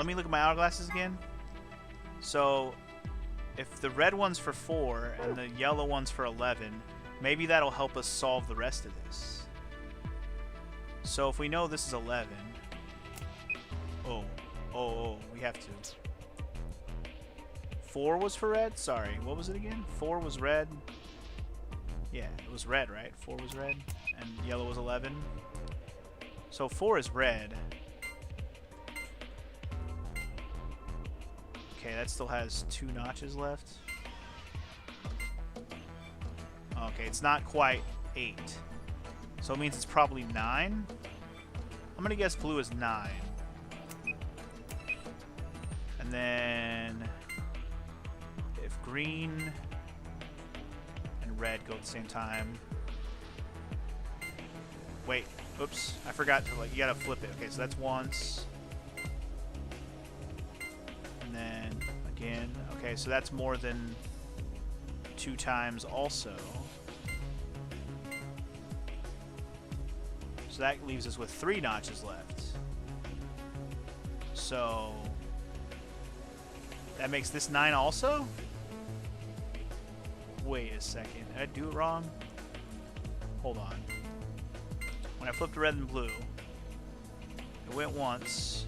let me look at my hourglasses again. So, if the red one's for 4 and the yellow one's for 11, maybe that'll help us solve the rest of this. So if we know this is 11... Oh, we have to. 4 was for red? Sorry, what was it again? 4 was red. Yeah, it was red, right? 4 was red, and yellow was 11. So 4 is red. Okay, that still has 2 notches left. Okay, it's not quite 8. So it means it's probably 9. I'm gonna guess blue is 9. And then if green and red go at the same time. Wait, oops, I forgot to, like, you gotta flip it. Okay, so that's once. And then again. Okay, so that's more than 2 times also. So that leaves us with 3 notches left. So that makes this 9 also? Wait a second. Did I do it wrong? Hold on. When I flipped red and blue, it went once.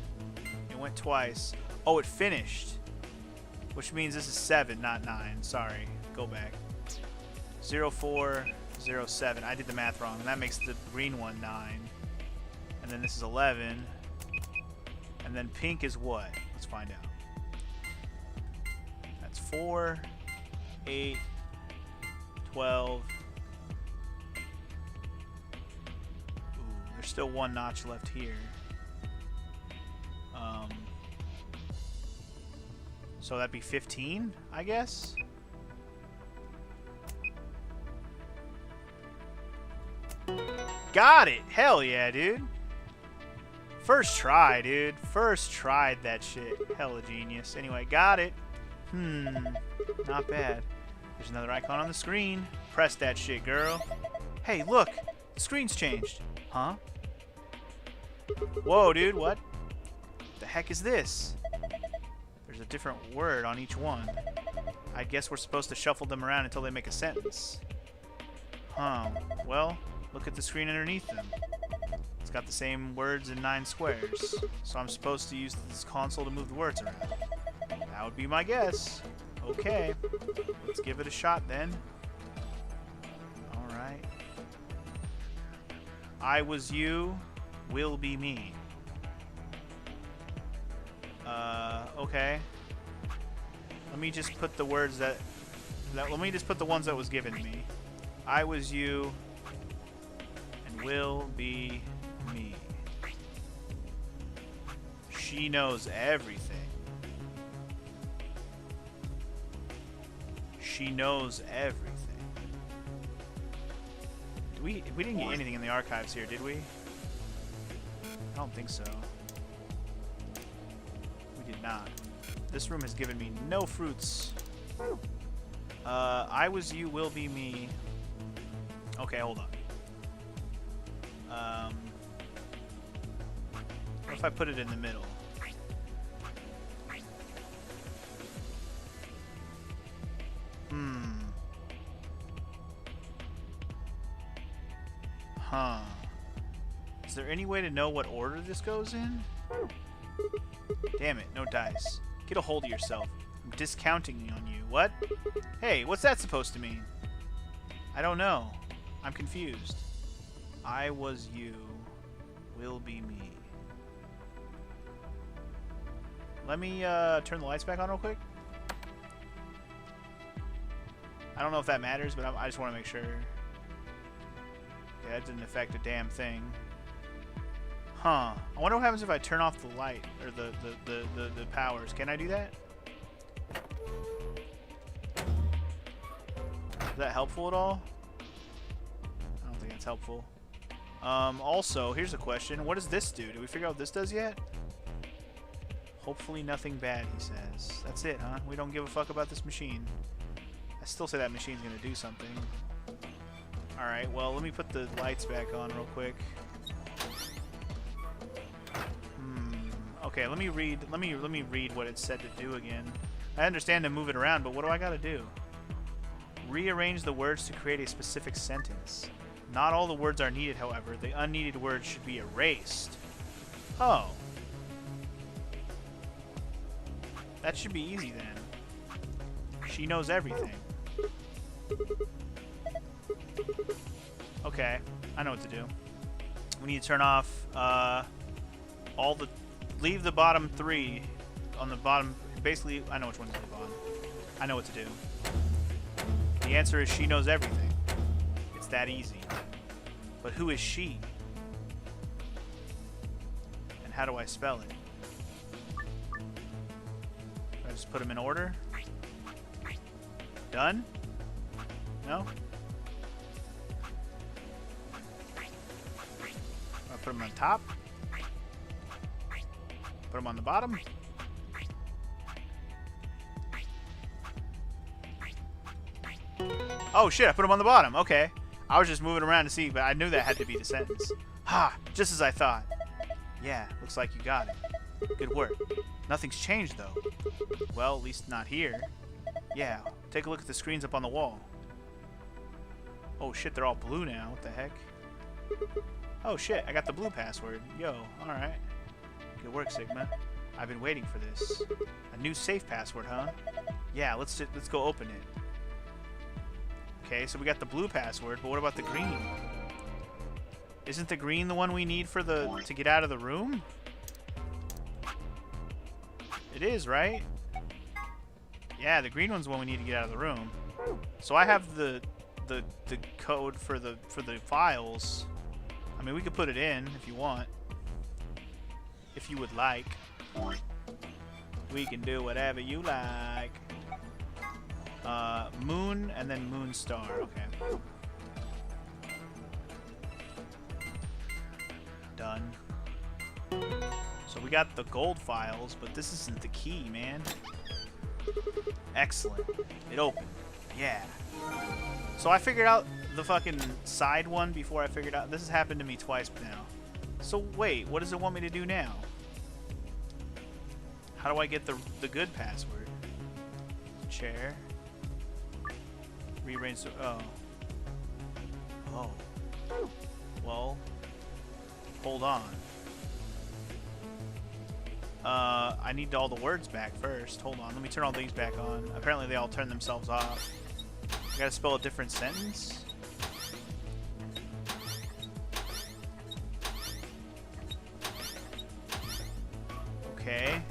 It went twice. Oh, it finished. Which means this is 7, not 9. Sorry. Go back. 0, 4, 0, 7. I did the math wrong. And that makes the green one 9. And then this is 11. And then pink is what? Let's find out. That's 4, 8, 12. Ooh, there's still 1 notch left here. So that'd be 15, I guess? Got it! Hell yeah, dude. First try, dude. First tried that shit. Hella genius. Anyway, got it. Not bad. There's another icon on the screen. Press that shit, girl. Hey, look! The screen's changed. Huh? Whoa, dude, what? The heck is this? There's a different word on each one. I guess we're supposed to shuffle them around until they make a sentence. Huh. Well, look at the screen underneath them. It's got the same words in 9 squares. So I'm supposed to use this console to move the words around. That would be my guess. Okay. Let's give it a shot then. Alright. I was you, will be me. Okay. Let me just put the words that let me just put the ones that was given to me. I was you and will be me. She knows everything. She knows everything. We didn't get anything in the archives here, did we? I don't think so. We did not. This room has given me no fruits. I was you, will be me. Okay, hold on. What if I put it in the middle? Huh. Is there any way to know what order this goes in? Damn it, no dice. Get a hold of yourself. I'm discounting on you. What? Hey, what's that supposed to mean? I don't know. I'm confused. I was you, will be me. Let me turn the lights back on real quick. I don't know if that matters, but I just want to make sure. Okay, that didn't affect a damn thing. Huh. I wonder what happens if I turn off the light, or the powers. Can I do that? Is that helpful at all? I don't think that's helpful. Also, here's a question. What does this do? Did we figure out what this does yet? Hopefully nothing bad, he says. That's it, huh? We don't give a fuck about this machine. I still say that machine's gonna do something. Alright, well, let me put the lights back on real quick. Okay, let me read what it said to do again. I understand to move it around, but what do I gotta do? Rearrange the words to create a specific sentence. Not all the words are needed, however. The unneeded words should be erased. Oh. That should be easy then. She knows everything. Okay, I know what to do. We need to turn off all the... Leave the bottom 3 on the bottom. Basically, I know which one to leave on. I know what to do. The answer is she knows everything. It's that easy. But who is she? And how do I spell it? Do I just put them in order? Done? No? I put them on top? Put them on the bottom? Oh shit, I put them on the bottom. Okay. I was just moving around to see, but I knew that had to be the sentence. Ha! Just as I thought. Yeah, looks like you got it. Good work. Nothing's changed, though. Well, at least not here. Yeah, take a look at the screens up on the wall. Oh shit, they're all blue now. What the heck? Oh shit, I got the blue password. Yo, alright. Good work, Sigma. I've been waiting for this. A new safe password, huh? Yeah, let's go open it. Okay, so we got the blue password, but what about the green? Isn't the green the one we need for to get out of the room? It is, right? Yeah, the green one's the one we need to get out of the room. So I have the code for the files. I mean, we could put it in if you want. If you would like. We can do whatever you like. Moon and then Moon Star. Okay. Done. So we got the gold files, but this isn't the key, man. Excellent. It opened. Yeah. So I figured out the fucking side one before I figured out... This has happened to me twice now. So wait, what does it want me to do now? How do I get the good password? Chair. Rearrange the... Oh. Oh. Well. Hold on. I need all the words back first. Hold on. Let me turn all these back on. Apparently they all turn themselves off. I gotta spell a different sentence. Okay.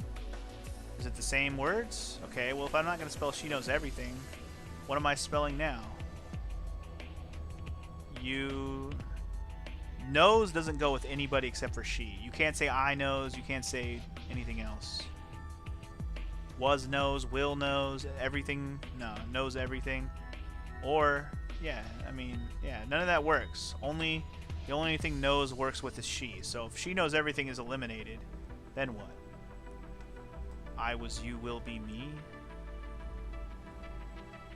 Is it the same words? Okay, well if I'm not gonna spell she knows everything, what am I spelling now? You... Knows doesn't go with anybody except for she. You can't say I knows, you can't say anything else. Was knows, will knows, everything, no, knows everything. Or, yeah, I mean, yeah, none of that works. The only thing knows works with is she. So if she knows everything is eliminated, then what? I was you, will be me?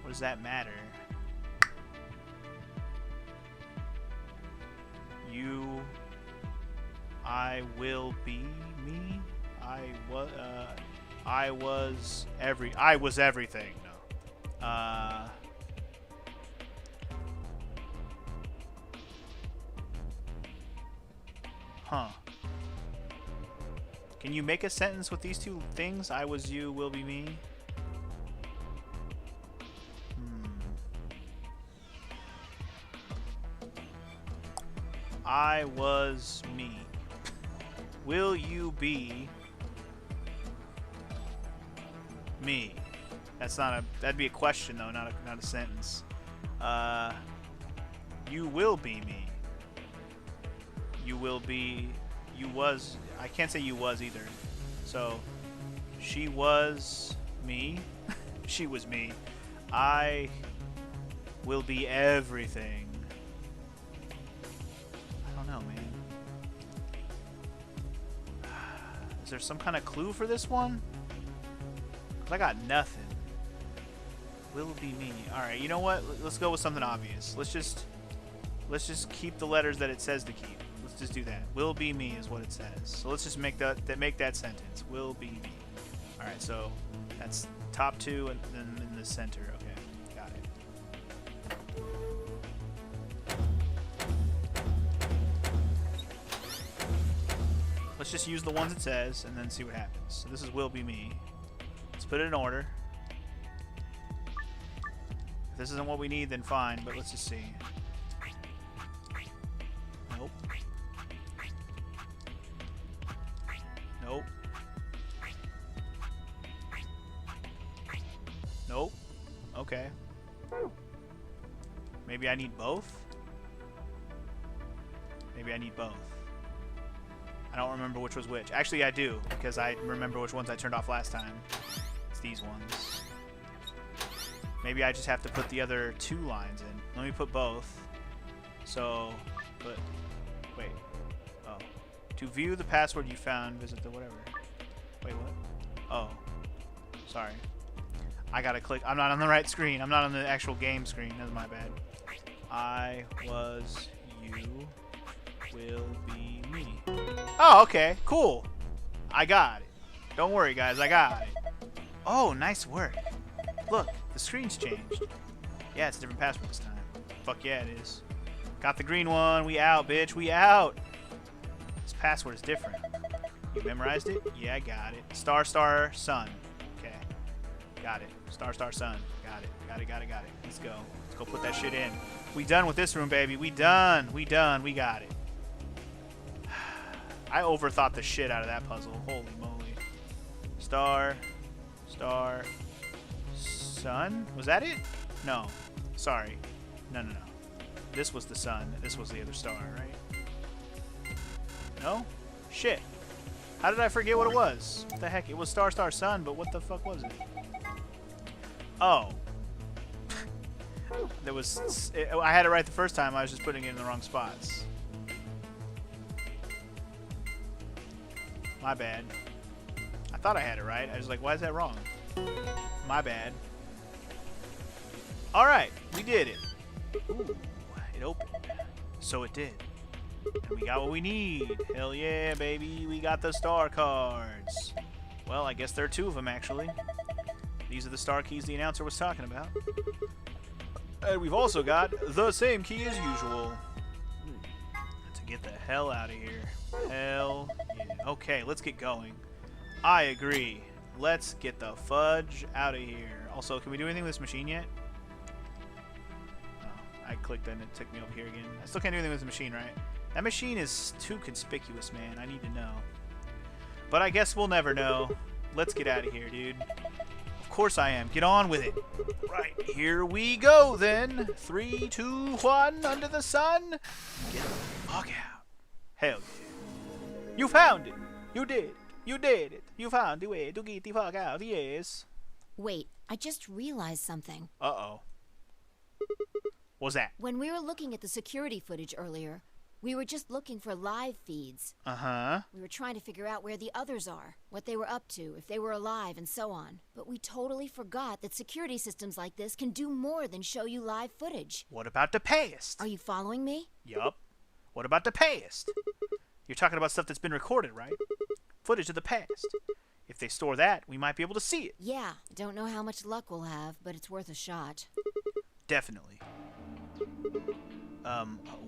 What does that matter? You, I will be me. I was everything. No. Huh. Can you make a sentence with these two things? I was you, will be me. I was me. Will you be me? That's not a... That'd be a question though, not a sentence. You will be me. You will be... You was... I can't say you was either. So, she was me. She was me. I will be everything. No, man. Is there some kind of clue for this one? 'Cause I got nothing. Will be me. Alright, you know what? Let's go with something obvious. Let's just keep the letters that it says to keep. Let's just do that. Will be me is what it says. So let's just make that sentence. Will be me. All right, so that's top 2 and then in the center. Okay, got it. Let's just use the ones it says and then see what happens. So this is will be me. Let's put it in order. If this isn't what we need, then fine, but let's just see. Nope. Nope. Nope. Okay. Maybe I need both? Maybe I need both. I don't remember which was which. Actually, I do, because I remember which ones I turned off last time. It's these ones. Maybe I just have to put the other 2 lines in. Let me put both. So, wait. Oh. To view the password you found, visit the whatever. Wait, what? Oh. Sorry. I gotta click. I'm not on the right screen. I'm not on the actual game screen. That's my bad. I was you. Will be me. Oh, okay. Cool. I got it. Don't worry, guys. I got it. Oh, nice work. Look, the screen's changed. Yeah, it's a different password this time. Fuck yeah, it is. Got the green one. We out, bitch. We out. This password is different. You memorized it? Yeah, I got it. Star, star, sun. Okay. Got it. Star, star, sun. Got it. Got it, got it, got it. Let's go. Let's go put that shit in. We done with this room, baby. We done. We done. We got it. I overthought the shit out of that puzzle. Holy moly. Star, star, sun? Was that it? No. Sorry. No, no, no. This was the sun. This was the other star, right? No? Shit. How did I forget what it was? What the heck? It was star, star, sun, but what the fuck was it? Oh. There was... I had it right the first time. I was just putting it in the wrong spots. My bad. I thought I had it right. I was like, why is that wrong? My bad. Alright, we did it. Ooh, it opened. So it did. And we got what we need. Hell yeah, baby. We got the star cards. Well, I guess there are 2 of them, actually. These are the star keys the announcer was talking about. And we've also got the same key as usual. To get the hell out of here. Hell yeah. Okay, let's get going. I agree. Let's get the fudge out of here. Also, can we do anything with this machine yet? Oh, I clicked and it took me over here again. I still can't do anything with the machine, right? That machine is too conspicuous, man. I need to know. But I guess we'll never know. Let's get out of here, dude. Of course I am. Get on with it. Right, here we go then. 3, 2, 1, under the sun. Get the fuck out. Hell yeah. You found it. You did. You did it. You found the way to get the fuck out. Yes. Wait, I just realized something. Uh-oh. What's that? When we were looking at the security footage earlier, we were just looking for live feeds. Uh-huh. We were trying to figure out where the others are, what they were up to, if they were alive, and so on. But we totally forgot that security systems like this can do more than show you live footage. What about the past? Are you following me? Yup. What about the past? You're talking about stuff that's been recorded, right? Footage of the past. If they store that, we might be able to see it. Yeah, I don't know how much luck we'll have, but it's worth a shot. Definitely.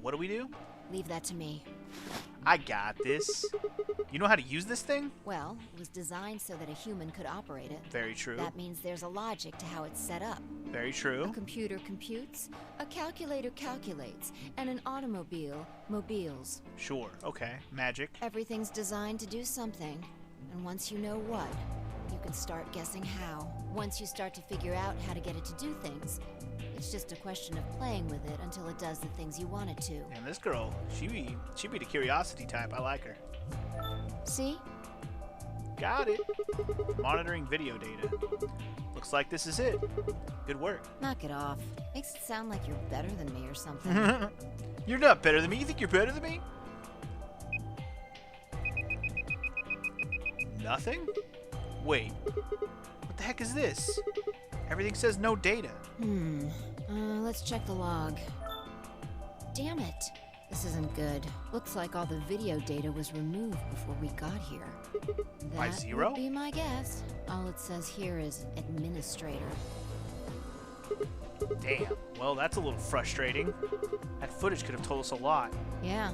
What do we do? Leave that to me. I got this. You know how to use this thing? Well, it was designed so that a human could operate it. Very true. That means there's a logic to how it's set up. Very true. A computer computes, a calculator calculates, and an automobile mobiles. Sure, okay. Magic. Everything's designed to do something, and once you know what, you can start guessing how. Once you start to figure out how to get it to do things, it's just a question of playing with it until it does the things you want it to. And this girl, she be the curiosity type. I like her. See? Got it. Monitoring video data. Looks like this is it. Good work. Knock it off. Makes it sound like you're better than me or something. You're not better than me. You think you're better than me? Nothing? Wait. What the heck is this? Everything says no data. Let's check the log. Damn it. This isn't good. Looks like all the video data was removed before we got here. By That zero? would be my guess. All it says here is administrator. Damn. Well, that's a little frustrating. That footage could have told us a lot. Yeah.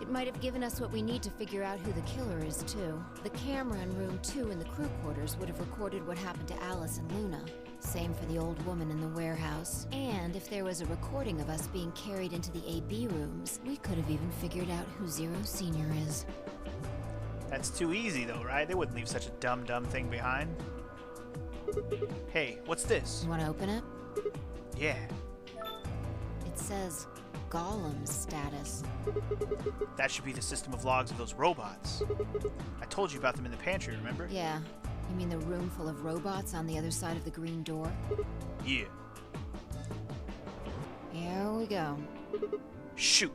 It might have given us what we need to figure out who the killer is, too. The camera in room 2 in the crew quarters would have recorded what happened to Alice and Luna. Same for the old woman in the warehouse. And if there was a recording of us being carried into the AB rooms, we could have even figured out who Zero Senior is. That's too easy, though, right? They wouldn't leave such a dumb thing behind. Hey, what's this? You want to open it? Yeah. It says Gollum status. That should be the system of logs of those robots. I told you about them in the pantry, remember? Yeah. You mean the room full of robots on the other side of the green door? Yeah. Here we go. Shoot.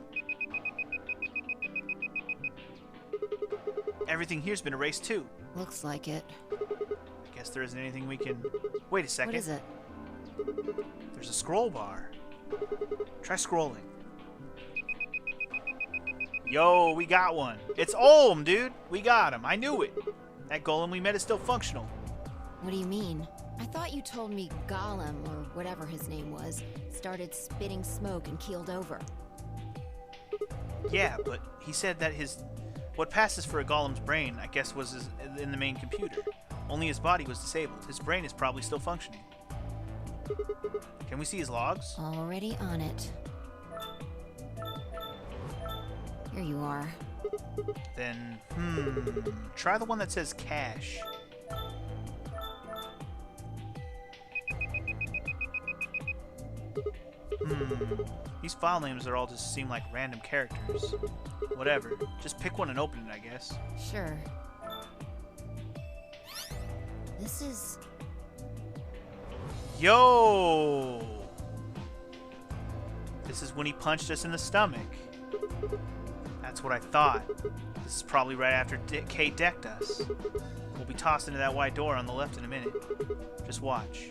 Everything here's been erased too. Looks like it. I guess there isn't anything we can... Wait a second. What is it? There's a scroll bar. Try scrolling. Yo, we got one. It's Olm, dude. We got him. I knew it. That golem we met is still functional. What do you mean? I thought you told me Gollum, or whatever his name was, started spitting smoke and keeled over. Yeah, but he said that what passes for a golem's brain, I guess, was in the main computer. Only his body was disabled. His brain is probably still functioning. Can we see his logs? Already on it. Here you are. Then, try the one that says cache. These file names are all just seem like random characters. Whatever. Just pick one and open it, I guess. Sure. This is... Yo! This is when he punched us in the stomach. That's what I thought. This is probably right after Kay decked us. We'll be tossed into that white door on the left in a minute. Just watch.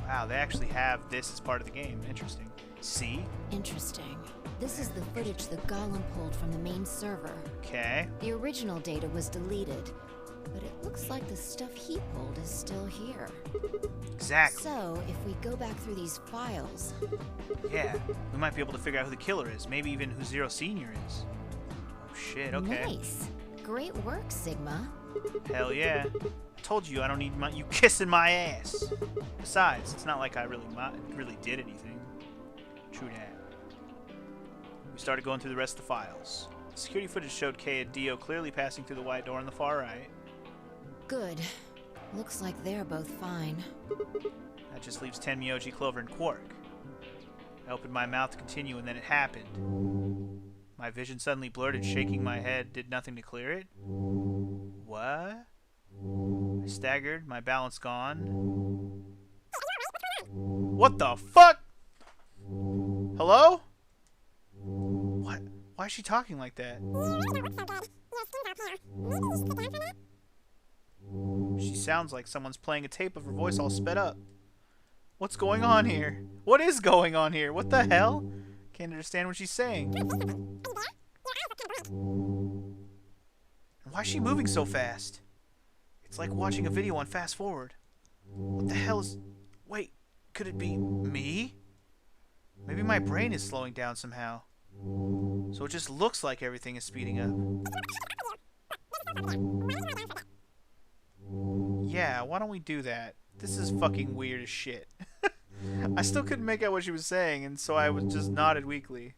Wow, they actually have this as part of the game. Interesting. See? interesting. This is the footage the Golem pulled from the main server. Okay. The original data was deleted, but it looks like the stuff he pulled is still here. Exactly. So, if we go back through these files... Yeah, we might be able to figure out who the killer is. Maybe even who Zero Senior is. Oh shit, okay. Nice. Great work, Sigma. Hell yeah. I told you I don't need you kissing my ass. Besides, it's not like I really did anything. True that. We started going through the rest of the files. The security footage showed Kay and Dio clearly passing through the white door on the far right. Good. Looks like they're both fine. That just leaves Ten, Myoji, Clover, and Quark. I opened my mouth to continue, and then it happened. My vision suddenly blurred, and shaking my head did nothing to clear it. What? I staggered, my balance gone. What the fuck? Hello? What? Why is she talking like that? She sounds like someone's playing a tape of her voice all sped up. What's going on here? What is going on here? What the hell? Can't understand what she's saying. And why is she moving so fast? It's like watching a video on fast forward. What the hell is... Wait, could it be me? Maybe my brain is slowing down somehow. So it just looks like everything is speeding up. Yeah, why don't we do that? This is fucking weird as shit. I still couldn't make out what she was saying, and so I was just nodded weakly.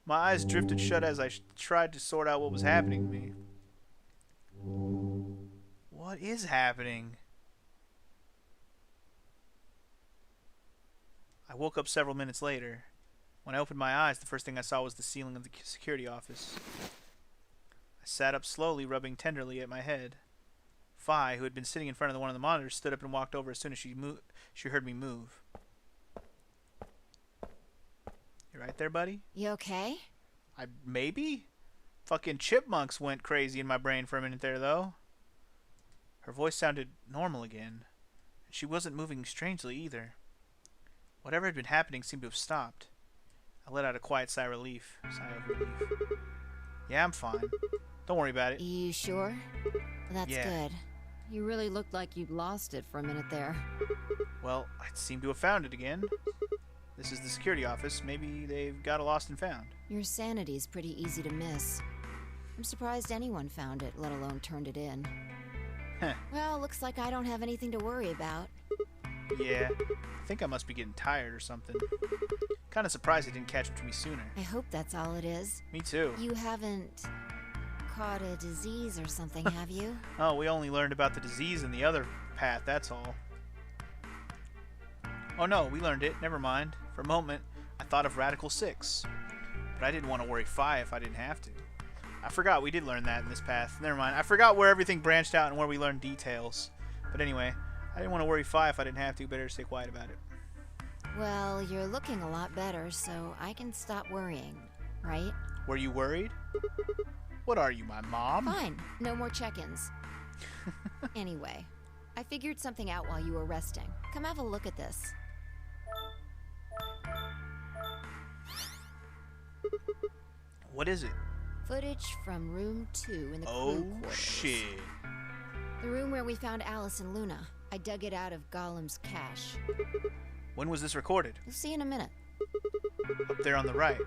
My eyes drifted shut as I tried to sort out what was happening to me. What is happening? I woke up several minutes later. When I opened my eyes, the first thing I saw was the ceiling of the security office. I sat up slowly, rubbing tenderly at my head. Fi, who had been sitting in front of one of the monitors, stood up and walked over as soon as she heard me move. You right there, buddy? You okay? Maybe? Fucking chipmunks went crazy in my brain for a minute there, though. Her voice sounded normal again. And she wasn't moving strangely, either. Whatever had been happening seemed to have stopped. I let out a quiet sigh of relief. Yeah, I'm fine. Don't worry about it. You sure? That's Yeah. good. You really looked like you'd lost it for a minute there. Well, I seem to have found it again. This is the security office. Maybe they've got a lost and found. Your sanity's pretty easy to miss. I'm surprised anyone found it, let alone turned it in. Heh. Well, looks like I don't have anything to worry about. Yeah, I think I must be getting tired or something. Kind of surprised it didn't catch up to me sooner. I hope that's all it is. Me too. You haven't caught a disease or something, have you? Oh, we only learned about the disease in the other path, that's all. Oh no, we learned it. Never mind. For a moment, I thought of Radical 6. But I didn't want to worry 5 if I didn't have to. I forgot we did learn that in this path. Never mind. I forgot where everything branched out and where we learned details. But anyway, I didn't want to worry 5 if I didn't have to. Better stay quiet about it. Well, you're looking a lot better, so I can stop worrying, right? Were you worried? What are you, my mom? Fine. No more check-ins. Anyway, I figured something out while you were resting. Come have a look at this. What is it? Footage from room 2 in the crew Oh, quarters. shit. The room where we found Alice and Luna. I dug it out of Gollum's cache. When was this recorded? You'll see in a minute. Up there on the right.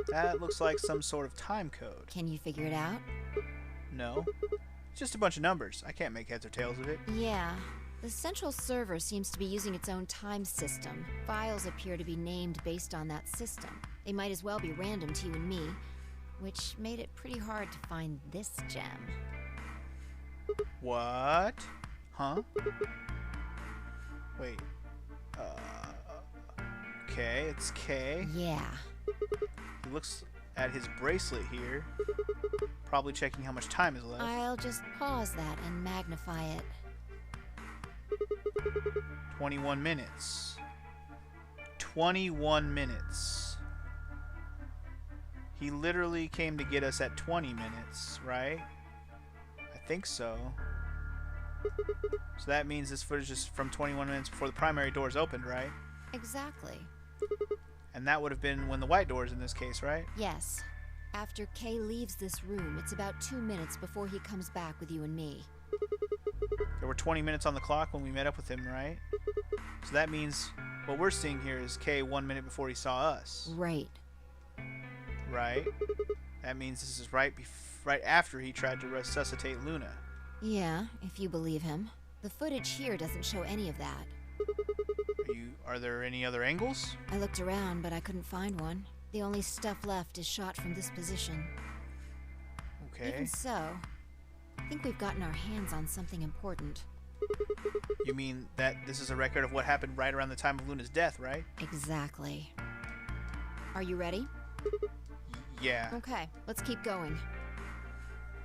That looks like some sort of time code. Can you figure it out? No. It's just a bunch of numbers. I can't make heads or tails of it. Yeah. The central server seems to be using its own time system. Files appear to be named based on that system. They might as well be random to you and me, which made it pretty hard to find this gem. What? Huh? Wait. Okay, it's K. Yeah. He looks at his bracelet here. Probably checking how much time is left. I'll just pause that and magnify it. 21 minutes. 21 minutes. He literally came to get us at 20 minutes, right? I think so. So that means this footage is from 21 minutes before the primary doors opened, right? Exactly. And that would have been when the white doors in this case, right? Yes. After Kay leaves this room, it's about 2 minutes before he comes back with you and me. There were 20 minutes on the clock when we met up with him, right? So that means what we're seeing here is K 1 minute before he saw us. Right. Right? That means this is right after he tried to resuscitate Luna. Yeah, if you believe him. The footage here doesn't show any of that. Are there any other angles? I looked around, but I couldn't find one. The only stuff left is shot from this position. Okay. Even so, I think we've gotten our hands on something important. You mean that this is a record of what happened right around the time of Luna's death, right? Exactly. Are you ready? Yeah. Okay, let's keep going.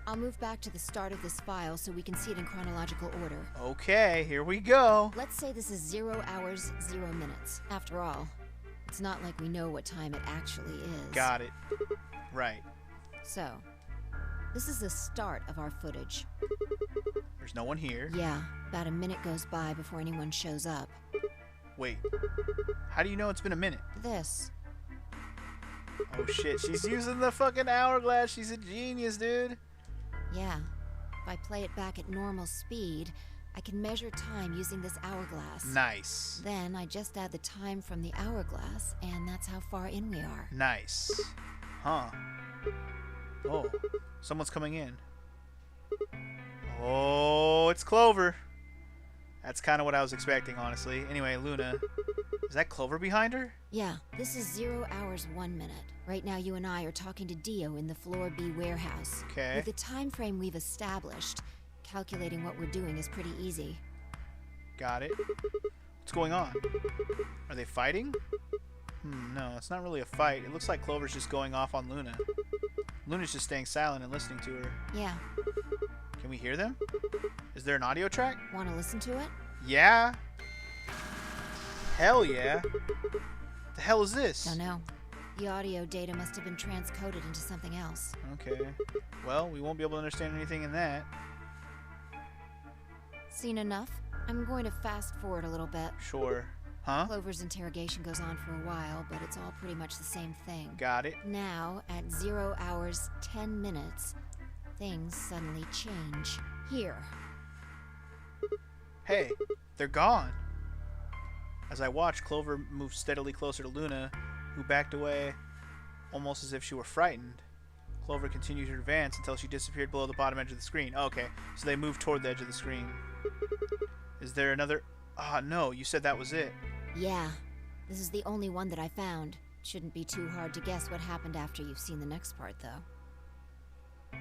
I'll move back to the start of this file so we can see it in chronological order. Okay, here we go. Let's say this is 0 hours, 0 minutes. After all, it's not like we know what time it actually is. Got it. Right. So, this is the start of our footage. There's no one here. Yeah, about a minute goes by before anyone shows up. Wait. How do you know it's been a minute? This. Oh shit, she's using the fucking hourglass. She's a genius, dude. Yeah. If I play it back at normal speed, I can measure time using this hourglass. Nice. Then I just add the time from the hourglass, and that's how far in we are. Nice. Huh. Oh, someone's coming in. Oh, it's Clover. That's kind of what I was expecting, honestly. Anyway, Luna. Is that Clover behind her? Yeah, this is 0 hours, 1 minute. Right now you and I are talking to Dio in the Floor B warehouse. Okay. With the time frame we've established, calculating what we're doing is pretty easy. Got it. What's going on? Are they fighting? No, it's not really a fight. It looks like Clover's just going off on Luna. Luna's just staying silent and listening to her. Yeah. Can we hear them? Is there an audio track? Want to listen to it? Yeah. Hell yeah. The hell is this? Don't know. The audio data must have been transcoded into something else. Okay. Well, we won't be able to understand anything in that. Seen enough? I'm going to fast forward a little bit. Sure. Huh? Clover's interrogation goes on for a while, but it's all pretty much the same thing. Got it. Now, at 0 hours 10 minutes, things suddenly change. Here. Hey, they're gone. As I watched, Clover moved steadily closer to Luna, who backed away almost as if she were frightened. Clover continued to advance until she disappeared below the bottom edge of the screen. Oh, okay, so they moved toward the edge of the screen. Is there another... Ah, no, you said that was it. Yeah, this is the only one that I found. Shouldn't be too hard to guess what happened after you've seen the next part, though.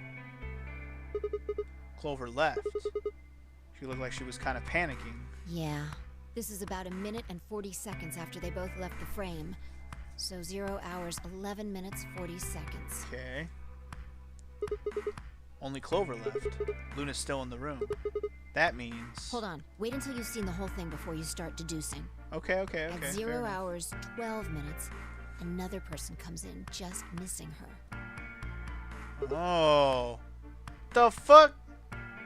Clover left. She looked like she was kind of panicking. Yeah. This is about 1 minute and 40 seconds after they both left the frame. So 0 hours, 11 minutes, 40 seconds. Okay. Only Clover left. Luna's still in the room. That means... Hold on. Wait until you've seen the whole thing before you start deducing. Okay. At 0 hours, 12 minutes, another person comes in, just missing her. Oh. The fuck?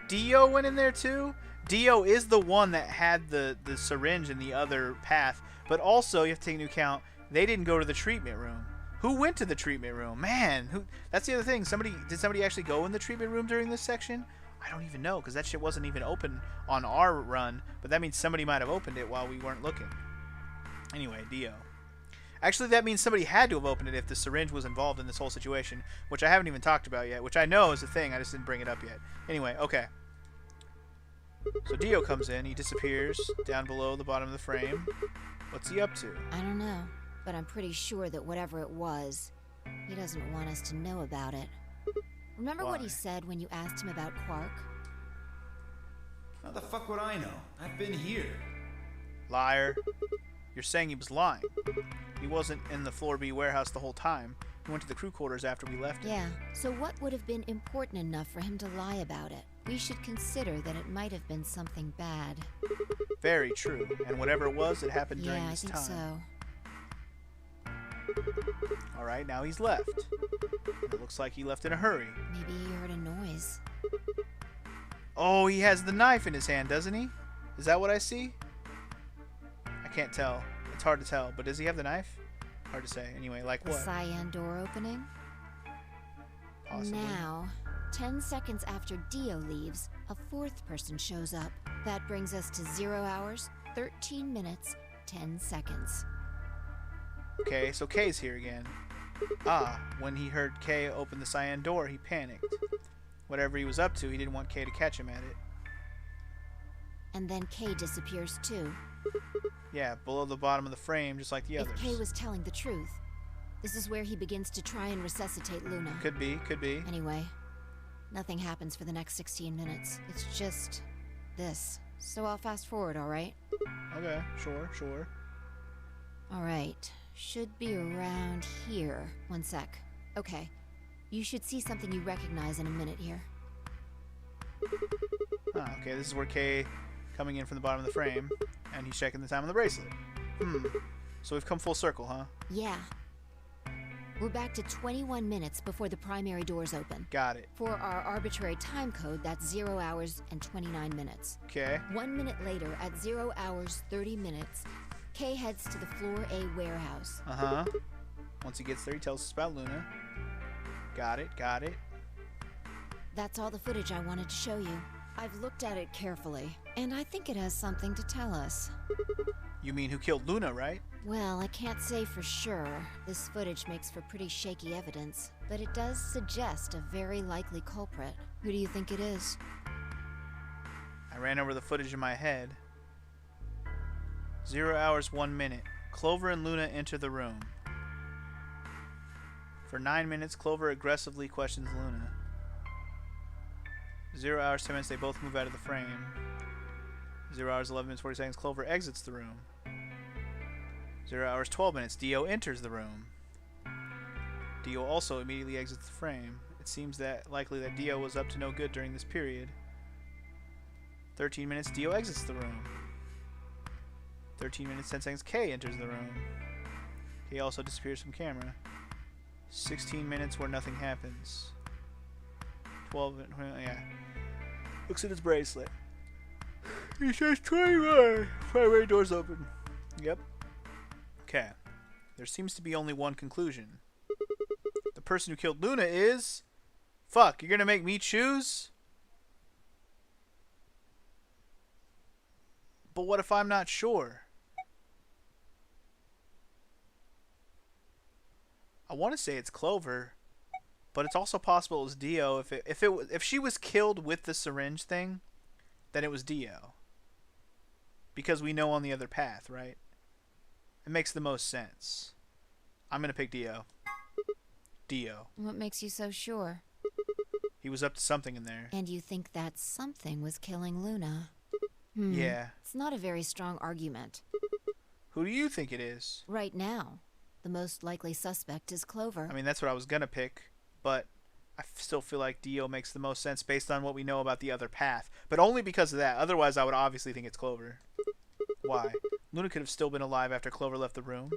Dio went in there too? Dio is the one that had the syringe in the other path, but also you have to take into account they didn't go to the treatment room. Who went to the treatment room? Man, who? That's the other thing. Did somebody actually go in the treatment room during this section? I don't even know, because that shit wasn't even open on our run, but that means somebody might have opened it while we weren't looking. Anyway, Dio. Actually, that means somebody had to have opened it if the syringe was involved in this whole situation, which I haven't even talked about yet, which I know is a thing, I just didn't bring it up yet. Anyway, okay. So Dio comes in, he disappears down below the bottom of the frame. What's he up to? I don't know, but I'm pretty sure that whatever it was, he doesn't want us to know about it. Remember what he said when you asked him about Quark? How the fuck would I know? I've been here. Liar. You're saying he was lying. He wasn't in the Floor B warehouse the whole time. He went to the crew quarters after we left it. Yeah, so what would have been important enough for him to lie about it? We should consider that it might have been something bad. Very true. And whatever it was, it happened during Yeah, this I think time. so. Alright, now he's left. And it looks like he left in a hurry. Maybe he heard a noise. Oh, he has the knife in his hand, doesn't he? Is that what I see? I can't tell. It's hard to tell. But does he have the knife? Hard to say. Anyway, like The what? cyan door opening? Possibly. Now, 10 seconds after Dio leaves, a fourth person shows up. That brings us to 0 hours, 13 minutes, 10 seconds. Okay, so Kay's here again. Ah, when he heard Kay open the cyan door, he panicked. Whatever he was up to, he didn't want Kay to catch him at it. And then Kay disappears too. Yeah, below the bottom of the frame, just like the others. If Kay was telling the truth, this is where he begins to try and resuscitate Luna. Could be, could be. Anyway, nothing happens for the next 16 minutes. It's just this. So I'll fast forward, alright? Okay, sure. Alright, should be around here. One sec. Okay, you should see something you recognize in a minute here. Ah, okay, this is where Kay coming in from the bottom of the frame, and he's checking the time on the bracelet. So we've come full circle, huh? Yeah. We're back to 21 minutes before the primary doors open. Got it. For our arbitrary time code, that's 0 hours and 29 minutes. Okay. 1 minute later, at 0 hours 30 minutes, Kay heads to the Floor A warehouse. Uh-huh. Once he gets there, he tells us about Luna. Got it. That's all the footage I wanted to show you. I've looked at it carefully, and I think it has something to tell us. You mean who killed Luna, right? Well, I can't say for sure. This footage makes for pretty shaky evidence, but it does suggest a very likely culprit. Who do you think it is? I ran over the footage in my head. 0 hours 1 minute. Clover and Luna enter the room. For 9 minutes, Clover aggressively questions Luna. 0 hours 10 minutes, they both move out of the frame. 0 hours 11 minutes 40 seconds, Clover exits the room. 0 hours 12 minutes, Dio enters the room. Dio also immediately exits the frame. It seems that likely that Dio was up to no good during this period. 13 minutes, Dio exits the room. 13 minutes 10 seconds, Kay enters the room. Kay also disappears from camera. 16 minutes where nothing happens. 12, yeah. Looks at his bracelet. He says 21. Primary doors open. Yep. Okay. There seems to be only one conclusion. The person who killed Luna is... Fuck, you're gonna make me choose? But what if I'm not sure? I want to say it's Clover, but it's also possible it was Dio. If she was killed with the syringe thing, then it was Dio. Because we know on the other path, right? It makes the most sense. I'm gonna pick Dio. Dio. What makes you so sure? He was up to something in there. And you think that something was killing Luna? Yeah. It's not a very strong argument. Who do you think it is? Right now, the most likely suspect is Clover. I mean, that's what I was gonna pick, but I still feel like Dio makes the most sense based on what we know about the other path. But only because of that. Otherwise, I would obviously think it's Clover. Why? Luna could have still been alive after Clover left the room.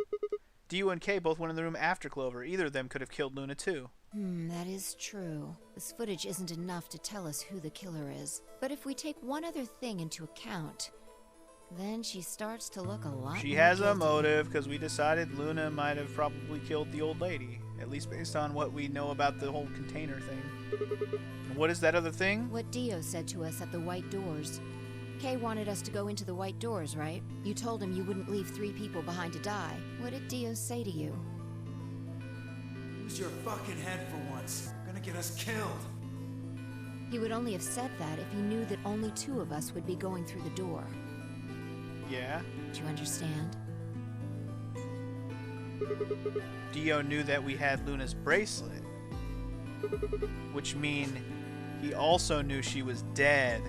Dio and Kay both went in the room after Clover. Either of them could have killed Luna too. That is true. This footage isn't enough to tell us who the killer is. But if we take one other thing into account, then she starts to look a lot She more has a guilty. motive because we decided Luna might have probably killed the old lady. At least based on what we know about the whole container thing. And what is that other thing? What Dio said to us at the White Doors. Kay wanted us to go into the White Doors, right? You told him you wouldn't leave 3 people behind to die. What did Dio say to you? Use your fucking head for once. Gonna get us killed. He would only have said that if he knew that only 2 of us would be going through the door. Yeah. Do you understand? Dio knew that we had Luna's bracelet. Which means he also knew she was dead.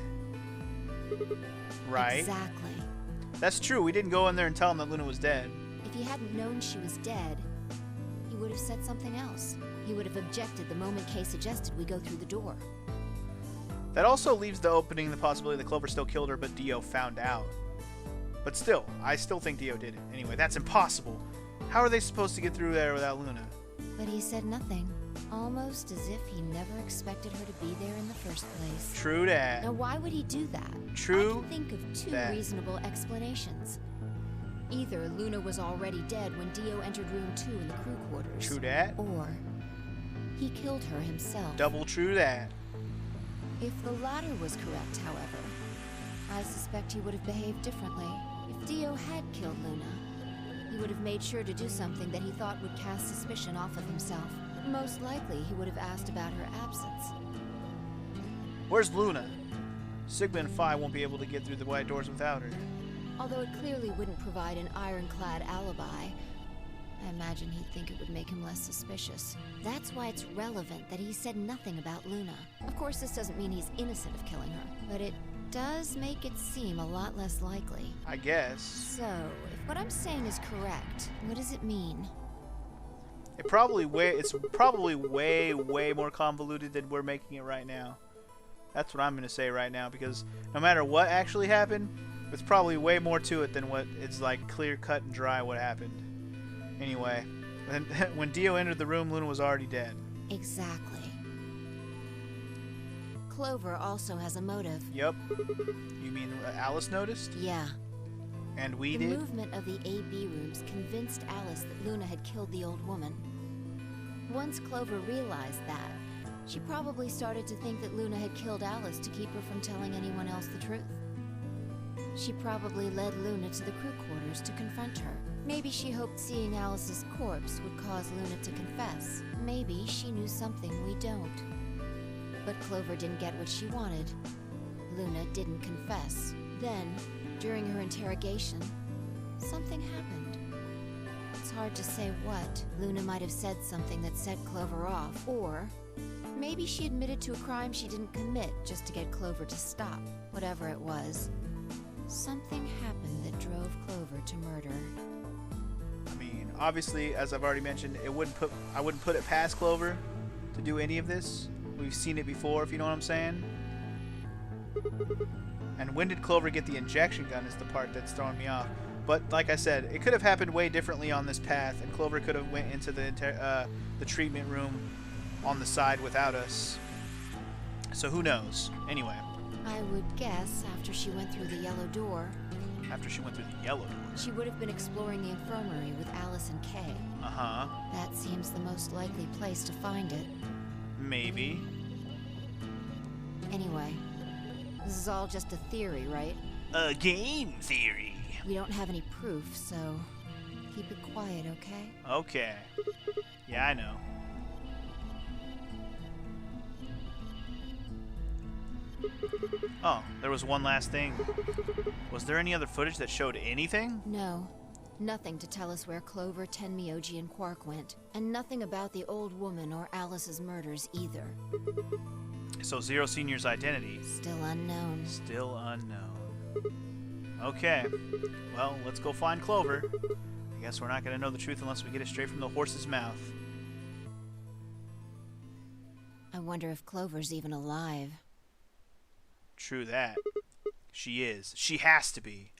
Right? Exactly. That's true. We didn't go in there and tell him that Luna was dead. If he hadn't known she was dead, he would have said something else. He would have objected the moment Kay suggested we go through the door. That also leaves the opening the possibility that Clover still killed her, but Dio found out. But still, I still think Dio did it. Anyway, that's impossible. How are they supposed to get through there without Luna? But he said nothing. Almost as if he never expected her to be there in the first place. True that. Now why would he do that? True I can think of 2 that. reasonable explanations. Either Luna was already dead when Dio entered room 2 in the crew quarters. True that. Or he killed her himself. Double true that. If the latter was correct, however, I suspect he would have behaved differently. If Dio had killed Luna, he would have made sure to do something that he thought would cast suspicion off of himself. Most likely, he would have asked about her absence. Where's Luna? Sigma and Phi won't be able to get through the White Doors without her. Although it clearly wouldn't provide an ironclad alibi, I imagine he'd think it would make him less suspicious. That's why it's relevant that he said nothing about Luna. Of course, this doesn't mean he's innocent of killing her, but it does make it seem a lot less likely. I guess. So, if what I'm saying is correct, what does it mean? It's probably way more convoluted than we're making it right now. That's what I'm going to say right now, because no matter what actually happened, there's probably way more to it than what it's like clear cut and dry what happened. Anyway, when Dio entered the room, Luna was already dead. Exactly. Clover also has a motive. Yep. You mean Alice noticed? Yeah. And we The did? movement of the A-B rooms convinced Alice that Luna had killed the old woman. Once Clover realized that, she probably started to think that Luna had killed Alice to keep her from telling anyone else the truth. She probably led Luna to the crew quarters to confront her. Maybe she hoped seeing Alice's corpse would cause Luna to confess. Maybe she knew something we don't. But Clover didn't get what she wanted. Luna didn't confess. Then, during her interrogation, something happened. It's hard to say what. Luna might have said something that set Clover off, or maybe she admitted to a crime she didn't commit just to get Clover to stop. Whatever it was, something happened that drove Clover to murder. I mean, obviously, as I've already mentioned, I wouldn't put it past Clover to do any of this. We've seen it before, if you know what I'm saying. And when did Clover get the injection gun is the part that's throwing me off. But like I said, it could have happened way differently on this path, and Clover could have went into the treatment room on the side without us. So who knows? Anyway. I would guess after she went through the yellow door, After she went through the yellow door. She would have been exploring the infirmary with Alice and Kay. Uh-huh. That seems the most likely place to find it. Maybe. Anyway, this is all just a theory, right? A game theory. We don't have any proof, so keep it quiet, okay? Okay. Yeah, I know. Oh, there was one last thing. Was there any other footage that showed anything? No. Nothing to tell us where Clover, Tenmyoji, and Quark went. And nothing about the old woman or Alice's murders either. So Zero Senior's identity. Still unknown. Still unknown. Okay. Well, let's go find Clover. I guess we're not going to know the truth unless we get it straight from the horse's mouth. I wonder if Clover's even alive. True that. She is. She has to be.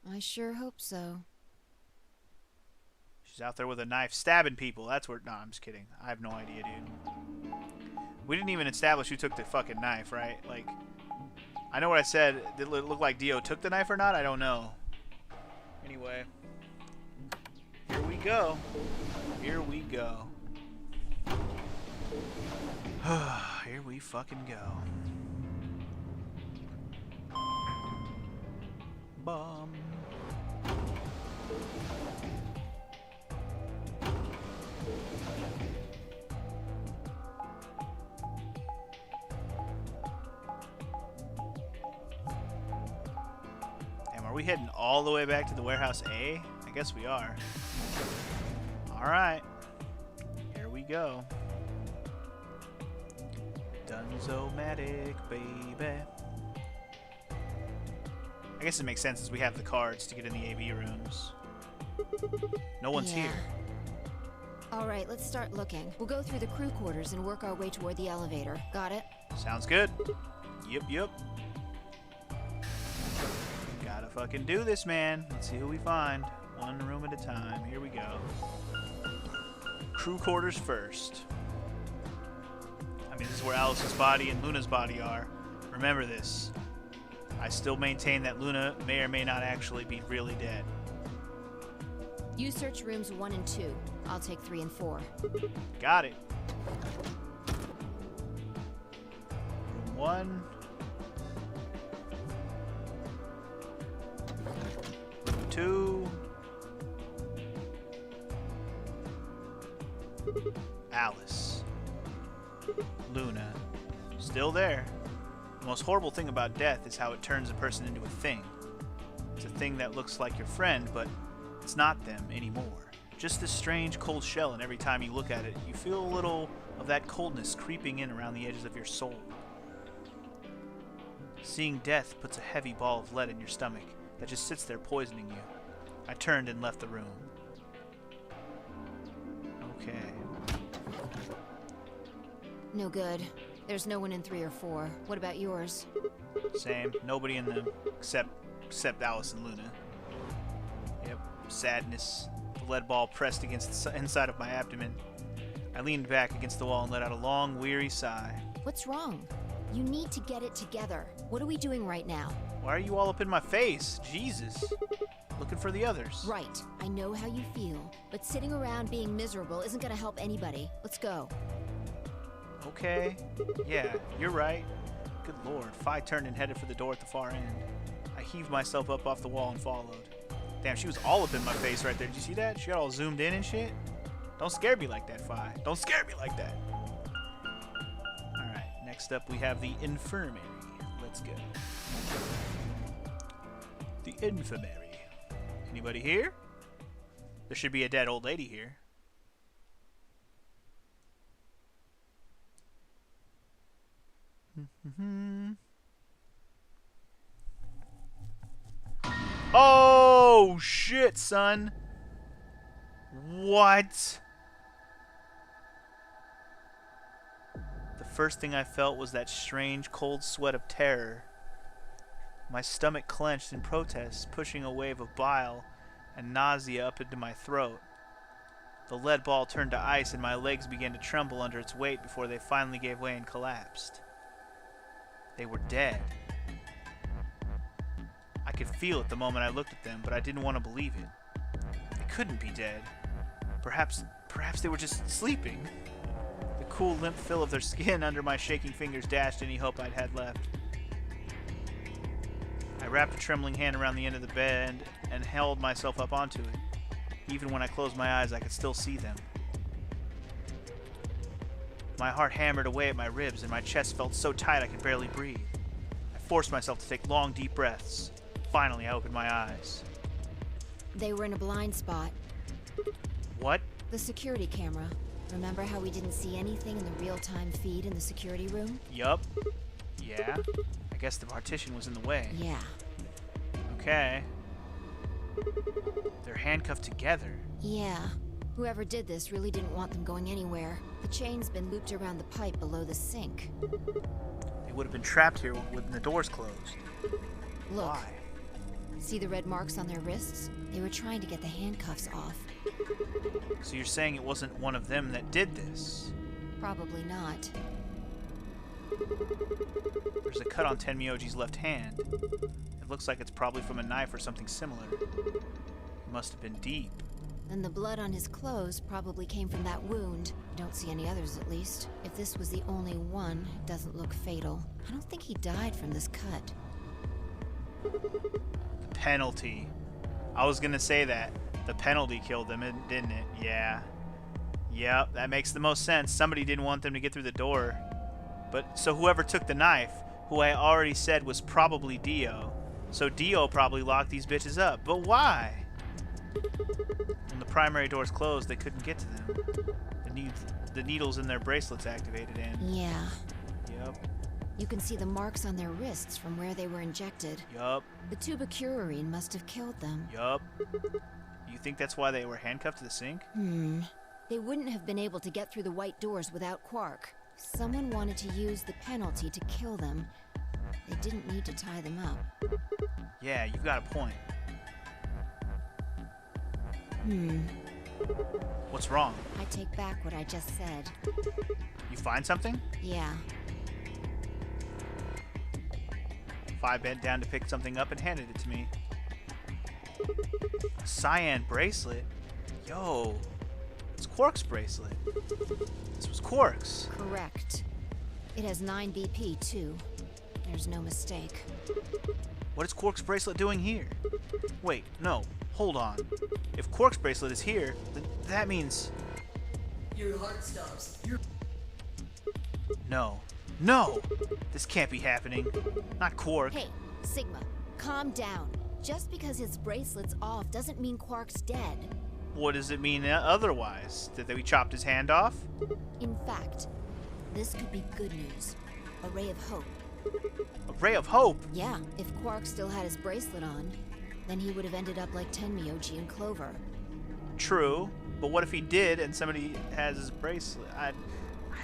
I sure hope so. She's out there with a knife stabbing people. That's where... No, I'm just kidding. I have no idea, dude. We didn't even establish who took the fucking knife, right? Like, I know what I said. Did it look like Dio took the knife or not? I don't know. Anyway. Here we go. Here we go. Here we fucking go. Bomb. Damn, are we heading all the way back to the warehouse A? I guess we are. Alright. Here we go. Dunzo-matic, baby. I guess it makes sense as we have the cards to get in the AB rooms. No one's here. Alright, let's start looking. We'll go through the crew quarters and work our way toward the elevator. Got it? Sounds good. Yep. Gotta fucking do this, man. Let's see who we find. One room at a time. Here we go. Crew quarters first. I mean, this is where Alice's body and Luna's body are. Remember this. I still maintain that Luna may or may not actually be really dead. You search rooms 1 and 2. I'll take 3 and 4. Got it. Room 1. Room 2. Alice. Luna. Still there. The most horrible thing about death is how it turns a person into a thing. It's a thing that looks like your friend, but it's not them anymore. Just this strange cold shell, and every time you look at it, you feel a little of that coldness creeping in around the edges of your soul. Seeing death puts a heavy ball of lead in your stomach that just sits there poisoning you. I turned and left the room. Okay. No good. There's no one in 3 or 4. What about yours? Same. Nobody in them except Alice and Luna. Yep. Sadness. The lead ball pressed against the inside of my abdomen. I leaned back against the wall and let out a long, weary sigh. What's wrong? You need to get it together. What are we doing right now? Why are you all up in my face? Jesus. Looking for the others. Right. I know how you feel. But sitting around being miserable isn't going to help anybody. Let's go. Okay. Yeah, you're right. Good lord. Fi turned and headed for the door at the far end. I heaved myself up off the wall and followed. Damn, she was all up in my face right there. Did you see that? She got all zoomed in and shit. Don't scare me like that, Fi. Don't scare me like that. Alright, next up we have the infirmary. Let's go. The infirmary. Anybody here? There should be a dead old lady here. Oh shit, son. What? The first thing I felt was that strange cold sweat of terror. My stomach clenched in protest, pushing a wave of bile and nausea up into my throat. The lead ball turned to ice and my legs began to tremble under its weight before they finally gave way and collapsed. They were dead. I could feel it the moment I looked at them, but I didn't want to believe it. They couldn't be dead. Perhaps they were just sleeping. The cool, limp feel of their skin under my shaking fingers dashed any hope I'd had left. I wrapped a trembling hand around the end of the bed and held myself up onto it. Even when I closed my eyes, I could still see them. My heart hammered away at my ribs, and my chest felt so tight I could barely breathe. I forced myself to take long, deep breaths. Finally, I opened my eyes. They were in a blind spot. What? The security camera. Remember how we didn't see anything in the real-time feed in the security room? Yup. Yeah. I guess the partition was in the way. Yeah. Okay. They're handcuffed together. Yeah. Whoever did this really didn't want them going anywhere. The chain's been looped around the pipe below the sink. They would have been trapped here when the doors closed. Look. Why? See the red marks on their wrists? They were trying to get the handcuffs off. So you're saying it wasn't one of them that did this? Probably not. There's a cut on Tenmyoji's left hand. It looks like it's probably from a knife or something similar. It must have been deep. And the blood on his clothes probably came from that wound. I don't see any others, at least. If this was the only one, it doesn't look fatal. I don't think he died from this cut. The penalty. I was gonna say that. The penalty killed them, didn't it? Yeah. Yep, that makes the most sense. Somebody didn't want them to get through the door. But, so whoever took the knife, who I already said was probably Dio. So Dio probably locked these bitches up. But why? When the primary doors closed, they couldn't get to them. The needles in their bracelets activated and... Yeah. Yep. You can see the marks on their wrists from where they were injected. Yup. The tubocurarine must have killed them. Yup. You think that's why they were handcuffed to the sink? They wouldn't have been able to get through the white doors without Quark. Someone wanted to use the penalty to kill them. They didn't need to tie them up. Yeah, you've got a point. What's wrong? I take back what I just said. You find something? Yeah. Phi bent down to pick something up and handed it to me. A cyan bracelet? Yo, it's Quark's bracelet. This was Quark's. Correct. It has 9 BP, too. There's no mistake. What is Quark's bracelet doing here? Wait, no, hold on. If Quark's bracelet is here, then that means... Your heart stops. No. No! This can't be happening. Not Quark. Hey, Sigma, calm down. Just because his bracelet's off doesn't mean Quark's dead. What does it mean otherwise? That we chopped his hand off? In fact, this could be good news. A ray of hope. A ray of hope? Yeah, if Quark still had his bracelet on, then he would have ended up like Tenmyoji and Clover. True, but what if he did and somebody has his bracelet? I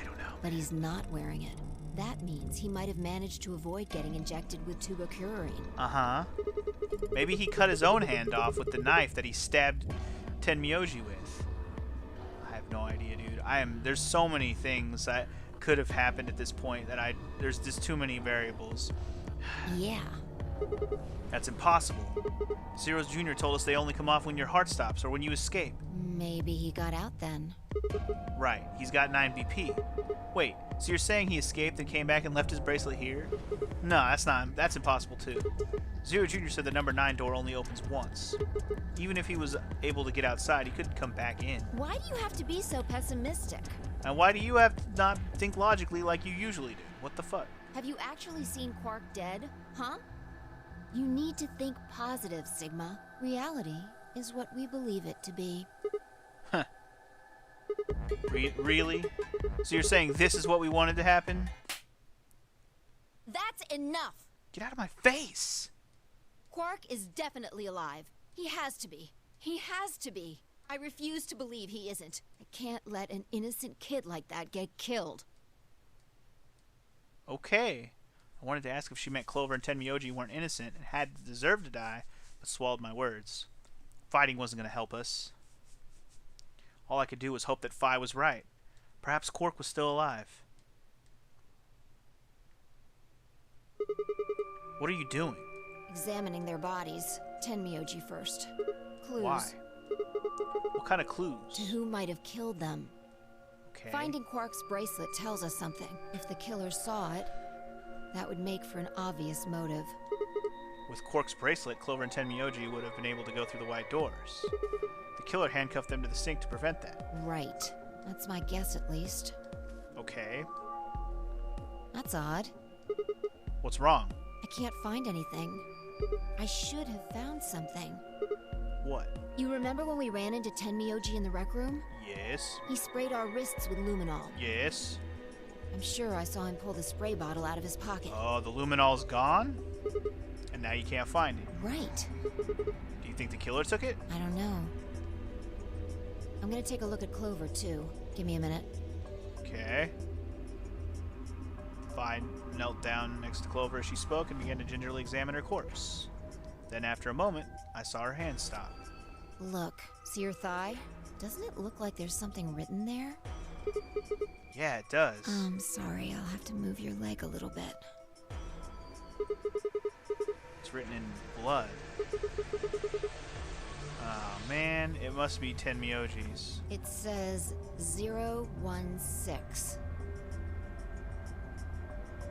don't know. But he's not wearing it. That means he might have managed to avoid getting injected with tubocurarine. Uh-huh. Maybe he cut his own hand off with the knife that he stabbed Tenmyoji with. I have no idea, dude. There's so many things that could have happened at this point that there's just too many variables. Yeah. That's impossible. Zeros Jr. told us they only come off when your heart stops or when you escape. Maybe he got out then. Right, he's got 9 BP. Wait, so you're saying he escaped and came back and left his bracelet here? No, that's impossible too. Zero Jr. said the number 9 door only opens once. Even if he was able to get outside, he couldn't come back in. Why do you have to be so pessimistic? And why do you have to not think logically like you usually do? What the fuck? Have you actually seen Quark dead? Huh? You need to think positive, Sigma. Reality is what we believe it to be. Huh. Really? So you're saying this is what we wanted to happen? That's enough! Get out of my face! Quark is definitely alive. He has to be. He has to be. I refuse to believe he isn't. I can't let an innocent kid like that get killed. Okay. I wanted to ask if she meant Clover and Tenmyoji weren't innocent and had deserved to die, but swallowed my words. Fighting wasn't going to help us. All I could do was hope that Phi was right. Perhaps Quark was still alive. What are you doing? examining their bodies. Tenmyoji first. Clues. Why? What kind of clues? To who might have killed them. Okay. Finding Quark's bracelet tells us something. If the killer saw it, that would make for an obvious motive. With Quark's bracelet, Clover and Tenmyoji would have been able to go through the white doors. The killer handcuffed them to the sink to prevent that. Right. That's my guess, at least. Okay. That's odd. What's wrong? I can't find anything. I should have found something. What? You remember when we ran into Tenmyoji in the rec room? Yes. He sprayed our wrists with luminol. Yes. I'm sure I saw him pull the spray bottle out of his pocket. Oh, the luminol's gone? And now you can't find it. Right. Do you think the killer took it? I don't know. I'm gonna take a look at Clover, too. Give me a minute. Okay. Fine. Knelt down next to Clover as she spoke and began to gingerly examine her corpse. Then after a moment, I saw her hand stop. Look. See her thigh? Doesn't it look like there's something written there? Yeah, it does. Sorry. I'll have to move your leg a little bit. It's written in blood. Oh man, it must be Tenmyoji's. It says 016.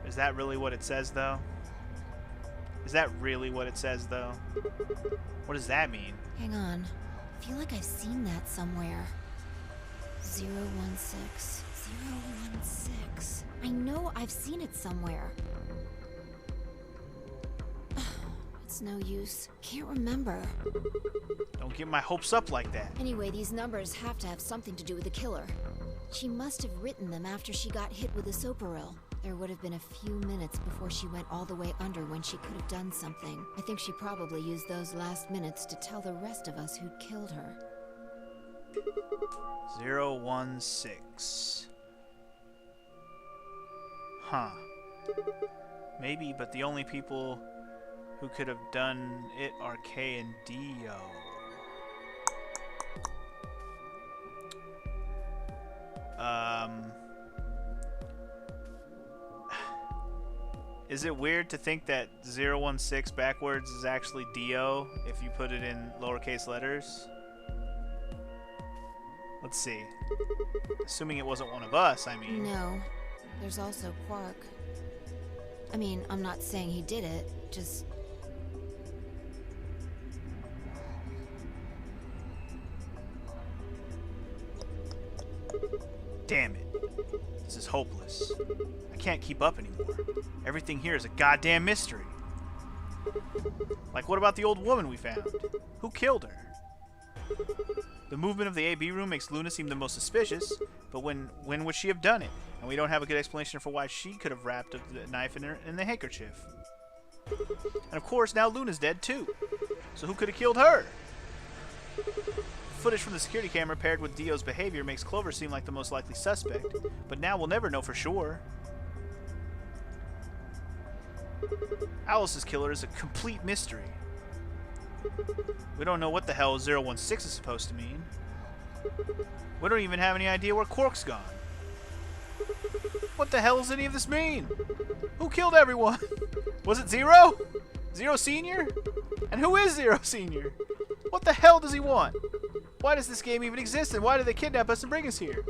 Is that really what it says, though? Is that really what it says, though? What does that mean? Hang on. I feel like I've seen that somewhere. 016. 016. I know I've seen it somewhere. It's no use. Can't remember. Don't get my hopes up like that. Anyway, these numbers have to have something to do with the killer. She must have written them after she got hit with a soparil. There would have been a few minutes before she went all the way under when she could have done something. I think she probably used those last minutes to tell the rest of us who'd killed her. 016. Huh. Maybe, but the only people who could have done it are K and Dio. Is it weird to think that 016 backwards is actually Dio if you put it in lowercase letters? Let's see. Assuming it wasn't one of us, I mean. No. There's also Quark. I mean, I'm not saying he did it, just... Damn it. This is hopeless. I can't keep up anymore. Everything here is a goddamn mystery. Like, what about the old woman we found? Who killed her? The movement of the AB room makes Luna seem the most suspicious, but when would she have done it? And we don't have a good explanation for why she could have wrapped the knife in the handkerchief. And of course, now Luna's dead too. So who could have killed her? Footage from the security camera paired with Dio's behavior makes Clover seem like the most likely suspect, but now we'll never know for sure. Alice's killer is a complete mystery. We don't know what the hell 016 is supposed to mean. We don't even have any idea where Quark's gone. What the hell does any of this mean? Who killed everyone? Was it Zero? Zero Senior? And who is Zero Senior? What the hell does he want? Why does this game even exist, and why did they kidnap us and bring us here?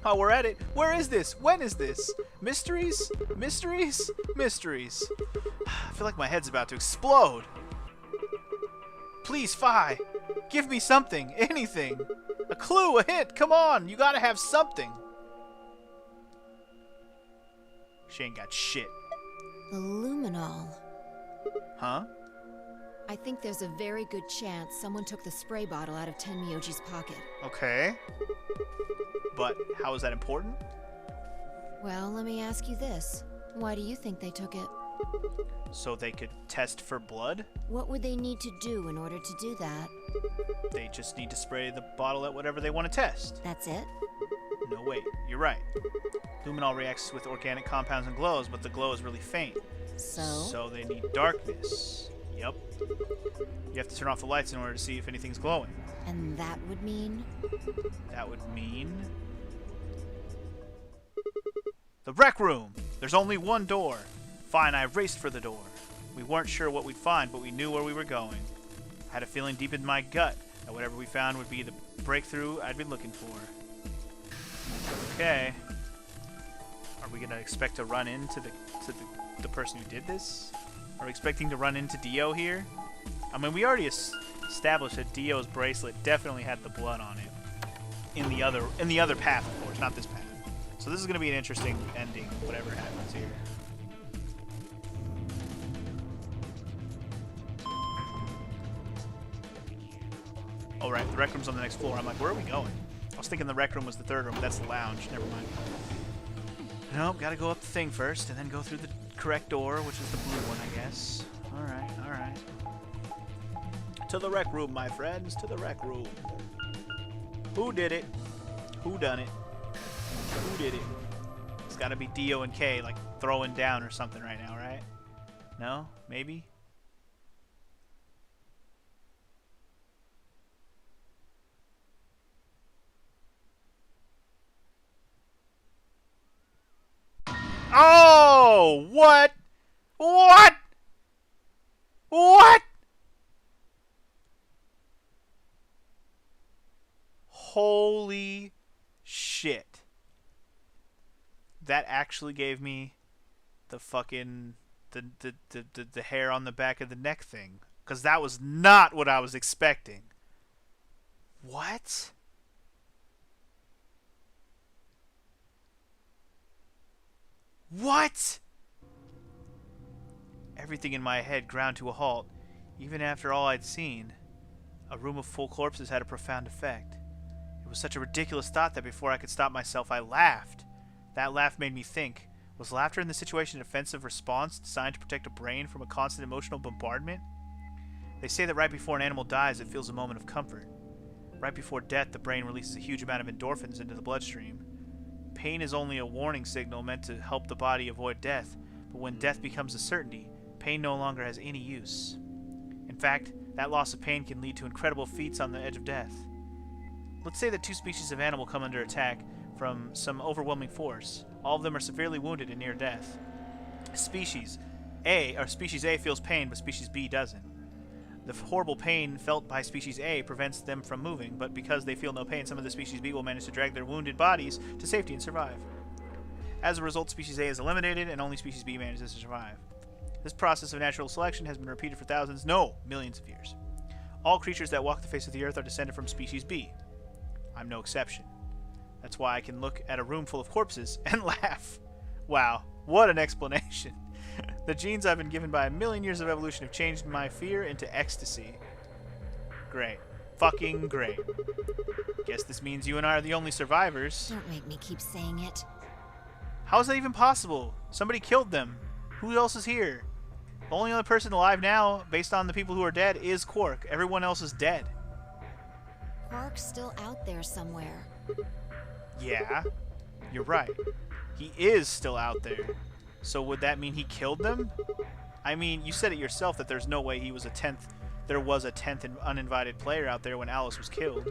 While we're at it, where is this? When is this? Mysteries? Mysteries? Mysteries. I feel like my head's about to explode. Please, Fi, give me something, anything. A clue, a hint, come on, you gotta have something. She ain't got shit. The luminol. Huh? I think there's a very good chance someone took the spray bottle out of Tenmyoji's pocket. Okay. But how is that important? Well, let me ask you this. Why do you think they took it? So they could test for blood? What would they need to do in order to do that? They just need to spray the bottle at whatever they want to test. That's it? No, wait, you're right. Luminol reacts with organic compounds and glows, but the glow is really faint. So they need darkness. Yep. You have to turn off the lights in order to see if anything's glowing. And that would mean? That would mean... the rec room! There's only one door. Fine, I raced for the door. We weren't sure what we'd find, but we knew where we were going. I had a feeling deep in my gut that whatever we found would be the breakthrough I'd been looking for. Okay. Are we gonna expect to run into the person who did this? Are we expecting to run into Dio here? I mean, we already established that Dio's bracelet definitely had the blood on it. In the other path, of course, not this path. So this is gonna be an interesting ending, whatever happens here. Oh, right, the rec room's on the next floor. I'm like, where are we going? I was thinking the rec room was the third room, but that's the lounge. Never mind. Nope, gotta go up the thing first, and then go through the correct door, which is the blue one, I guess. Alright, alright. To the rec room, my friends, to the rec room. Who did it? Who done it? Who did it? It's gotta be Dio and Kay, like, throwing down or something right now, right? No? Maybe? Oh! What? What? What? Holy shit. That actually gave me the fucking the hair on the back of the neck thing, cuz that was not what I was expecting. What? What? Everything in my head ground to a halt. Even after all I'd seen, a room of full corpses had a profound effect. It was such a ridiculous thought that before I could stop myself, I laughed. That laugh made me think, was laughter in this situation an offensive response designed to protect a brain from a constant emotional bombardment? They say that right before an animal dies, it feels a moment of comfort. Right before death, the brain releases a huge amount of endorphins into the bloodstream. Pain is only a warning signal meant to help the body avoid death, but when death becomes a certainty, pain no longer has any use. In fact, that loss of pain can lead to incredible feats on the edge of death. Let's say that two species of animal come under attack from some overwhelming force. All of them are severely wounded and near death. Species A feels pain, but species B doesn't. The horrible pain felt by species A prevents them from moving, but because they feel no pain, some of the species B will manage to drag their wounded bodies to safety and survive. As a result, species A is eliminated, and only species B manages to survive. This process of natural selection has been repeated for thousands, no, millions of years. All creatures that walk the face of the earth are descended from species B. I'm no exception. That's why I can look at a room full of corpses and laugh. Wow, what an explanation. The genes I've been given by a million years of evolution have changed my fear into ecstasy. Great. Fucking great. Guess this means you and I are the only survivors. Don't make me keep saying it. How is that even possible? Somebody killed them. Who else is here? The only other person alive now, based on the people who are dead, is Quark. Everyone else is dead. Quark's still out there somewhere. Yeah, you're right. He is still out there. So would that mean he killed them? I mean, you said it yourself that there's no way he was there was a 10th uninvited player out there when Alice was killed.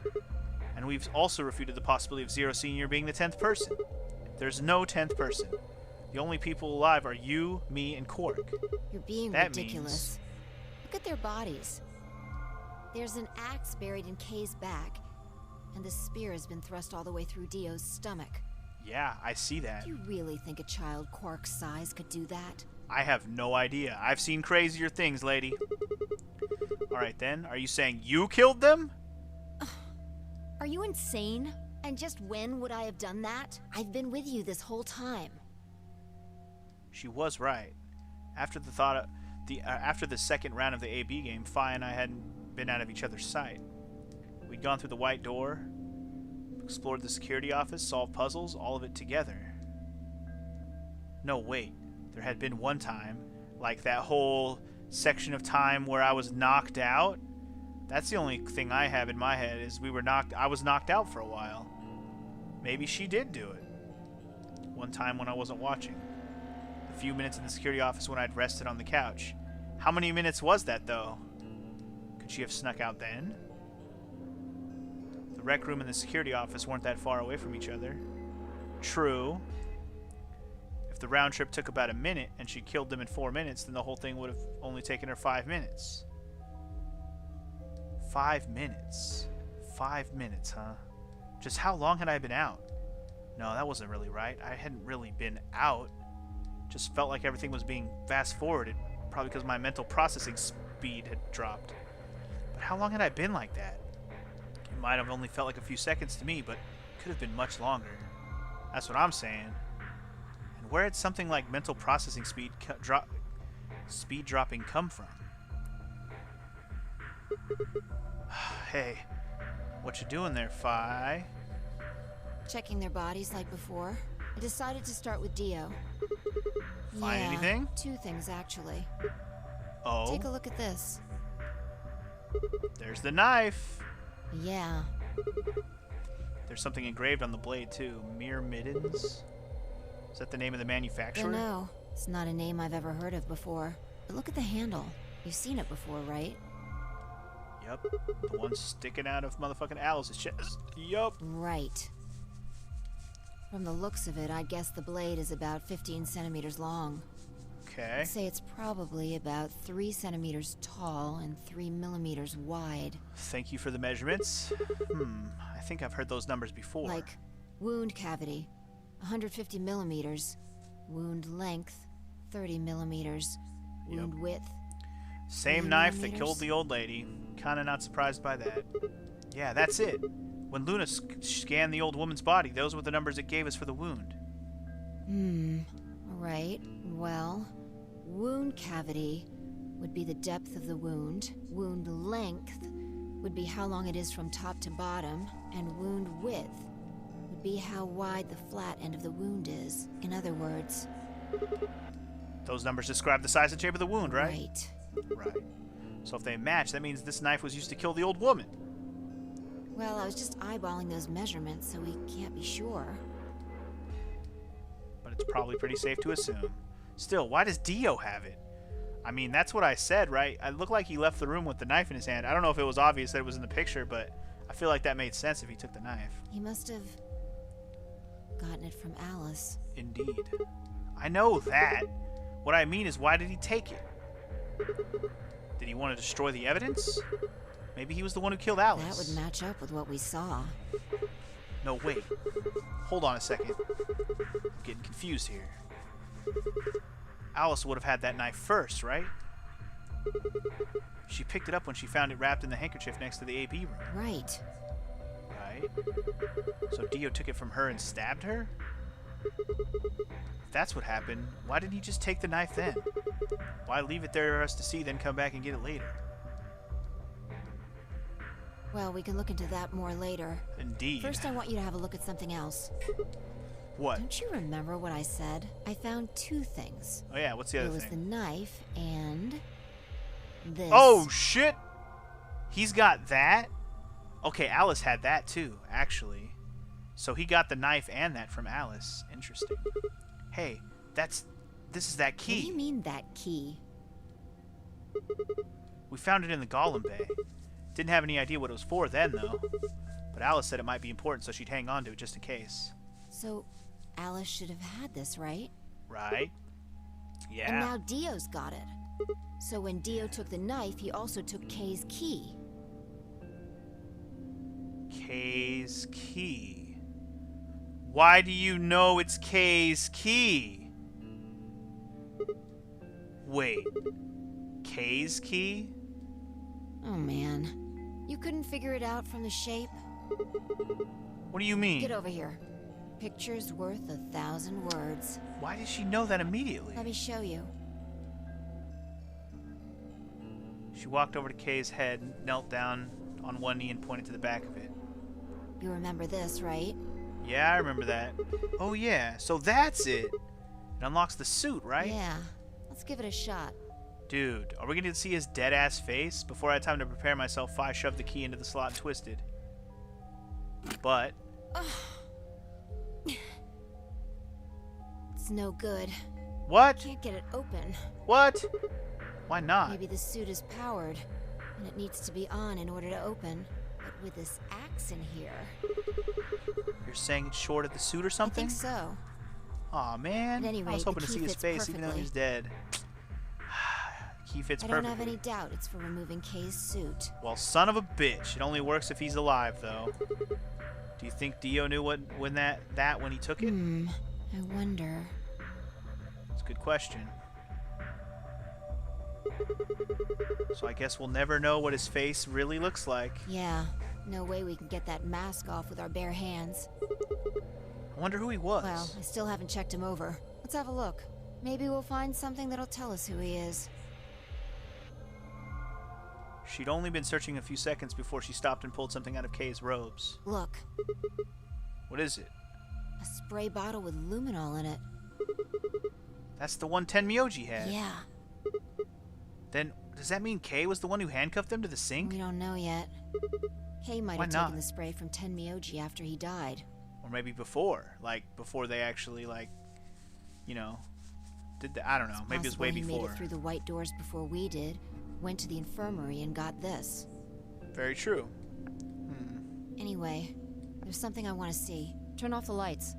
And we've also refuted the possibility of Zero Senior being the 10th person. There's no 10th person. The only people alive are you, me, and Quark. You're being ridiculous. Look at their bodies. There's an axe buried in Kay's back, and the spear has been thrust all the way through Dio's stomach. Yeah, I see that. Do you really think a child Quark's size could do that? I have no idea. I've seen crazier things, lady. Alright then, are you saying you killed them? Are you insane? And just when would I have done that? I've been with you this whole time. She was right. After the second round of the AB game, Fi and I hadn't been out of each other's sight. We'd gone through the white door, explored the security office, solved puzzles, all of it together. No, wait. There had been one time, like that whole section of time where I was knocked out. That's the only thing I have in my head is I was knocked out for a while. Maybe she did do it. One time when I wasn't watching. A few minutes in the security office when I'd rested on the couch. How many minutes was that, though? Could she have snuck out then? The rec room and the security office weren't that far away from each other. True. If the round trip took about a minute and she killed them in 4 minutes, then the whole thing would have only taken her 5 minutes. 5 minutes. 5 minutes, huh? Just how long had I been out? No, that wasn't really right. I hadn't really been out. Just felt like everything was being fast-forwarded, probably because my mental processing speed had dropped. But how long had I been like that? It might have only felt like a few seconds to me, but it could have been much longer. That's what I'm saying. And where had something like mental processing speed dropping come from? Hey, what you doing there, Fi? Checking their bodies like before. I decided to start with Dio. Find anything? 2 things, actually. Oh. Take a look at this. There's the knife. Yeah. There's something engraved on the blade, too. Mere Middens? Is that the name of the manufacturer? No, it's not a name I've ever heard of before. But look at the handle. You've seen it before, right? Yup. The one sticking out of motherfucking Alice's chest. Yup. Right. From the looks of it, I guess the blade is about 15 centimeters long. Okay. I'd say it's probably about 3 centimeters tall and 3 millimeters wide. Thank you for the measurements. I think I've heard those numbers before. Like, wound cavity, 150 millimeters. Wound length, 30 millimeters. Wound width. Same 3 knife that millimeters. killed the old lady. Kinda not surprised by that. Yeah, that's it. When Luna scanned the old woman's body, those were the numbers it gave us for the wound. Right. Well, wound cavity would be the depth of the wound. Wound length would be how long it is from top to bottom. And wound width would be how wide the flat end of the wound is. In other words... Those numbers describe the size and shape of the wound, right? Right. Right. So if they match, that means this knife was used to kill the old woman. Well, I was just eyeballing those measurements, so we can't be sure. But it's probably pretty safe to assume. Still, why does Dio have it? I mean, that's what I said, right? It looked like he left the room with the knife in his hand. I don't know if it was obvious that it was in the picture, but I feel like that made sense if he took the knife. He must have gotten it from Alice. Indeed. I know that. What I mean is, why did he take it? Did he want to destroy the evidence? Maybe he was the one who killed Alice. That would match up with what we saw. No, wait. Hold on a second. I'm getting confused here. Alice would have had that knife first, right? She picked it up when she found it wrapped in the handkerchief next to the AB room. Right. Right? So Dio took it from her and stabbed her? If that's what happened, why didn't he just take the knife then? Why leave it there for us to see, then come back and get it later? Well, we can look into that more later. Indeed. First, I want you to have a look at something else. What? Don't you remember what I said? I found 2 things. Oh yeah, what's the other There was the thing? knife and this. Oh shit! He's got that? Okay, Alice had that too, actually. So he got the knife and that from Alice. Interesting. Hey, this is that key. What do you mean, that key? We found it in the Golem Bay. Didn't have any idea what it was for then, though. But Alice said it might be important, so she'd hang on to it just in case. So, Alice should have had this, right? Right? Yeah. And now Dio's got it. So when Dio took the knife, he also took Kay's key. Kay's key. Why do you know it's Kay's key? Wait. Kay's key? Oh man. You couldn't figure it out from the shape? What do you mean? Get over here. Picture's worth 1,000 words. Why did she know that immediately? Let me show you. She walked over to Kay's head, knelt down on one knee and pointed to the back of it. You remember this, right? Yeah, I remember that. Oh yeah, so that's it. It unlocks the suit, right? Yeah. Let's give it a shot. Dude, are we going to see his dead-ass face? Before I had time to prepare myself, Fi shoved the key into the slot and twisted. But... It's no good. What? Can't get it open. What? Why not? Maybe the suit is powered, and it needs to be on in order to open. But with this axe in here... You're saying it's short of the suit or I something? think so. Aw, man. At any I was rate, hoping the to key see his fits face even though perfectly. he's dead. Key fits I don't perfectly. have any doubt it's for removing Kay's suit. Well, son of a bitch. It only works if he's alive, though. Do you think Dio knew when he took it? I wonder. It's a good question. So I guess we'll never know what his face really looks like. Yeah, no way we can get that mask off with our bare hands. I wonder who he was. Well, I still haven't checked him over. Let's have a look. Maybe we'll find something that'll tell us who he is. She'd only been searching a few seconds before she stopped and pulled something out of Kay's robes. Look, What is it? a spray bottle with luminol in it. That's the one Tenmyoji had. Yeah, Then, does that mean Kay was the one who handcuffed them to the sink? we don't know yet. Kay might Why have not? taken the spray from Tenmyoji after he died. Or maybe before. Like, before they actually, like, you know, did the, I don't know. Maybe it was way Possible he before. made it through the white doors before we did, went to the infirmary and got this. Very true. Anyway, there's something I want to see. Turn off the lights.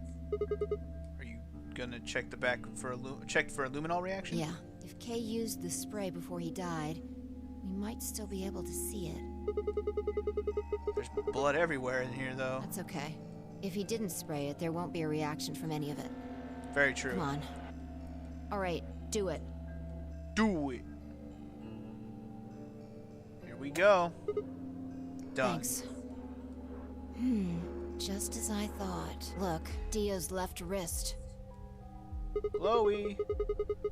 Are you gonna check the back for a luminol reaction? Yeah, if Kay used the spray before he died, we might still be able to see it. There's blood everywhere in here, though. That's okay. If he didn't spray it, there won't be a reaction from any of it. Very true. Come on. Alright, do it. Do it. Here we go. Done. Thanks. Just as I thought. Look, Dio's left wrist. Glowy.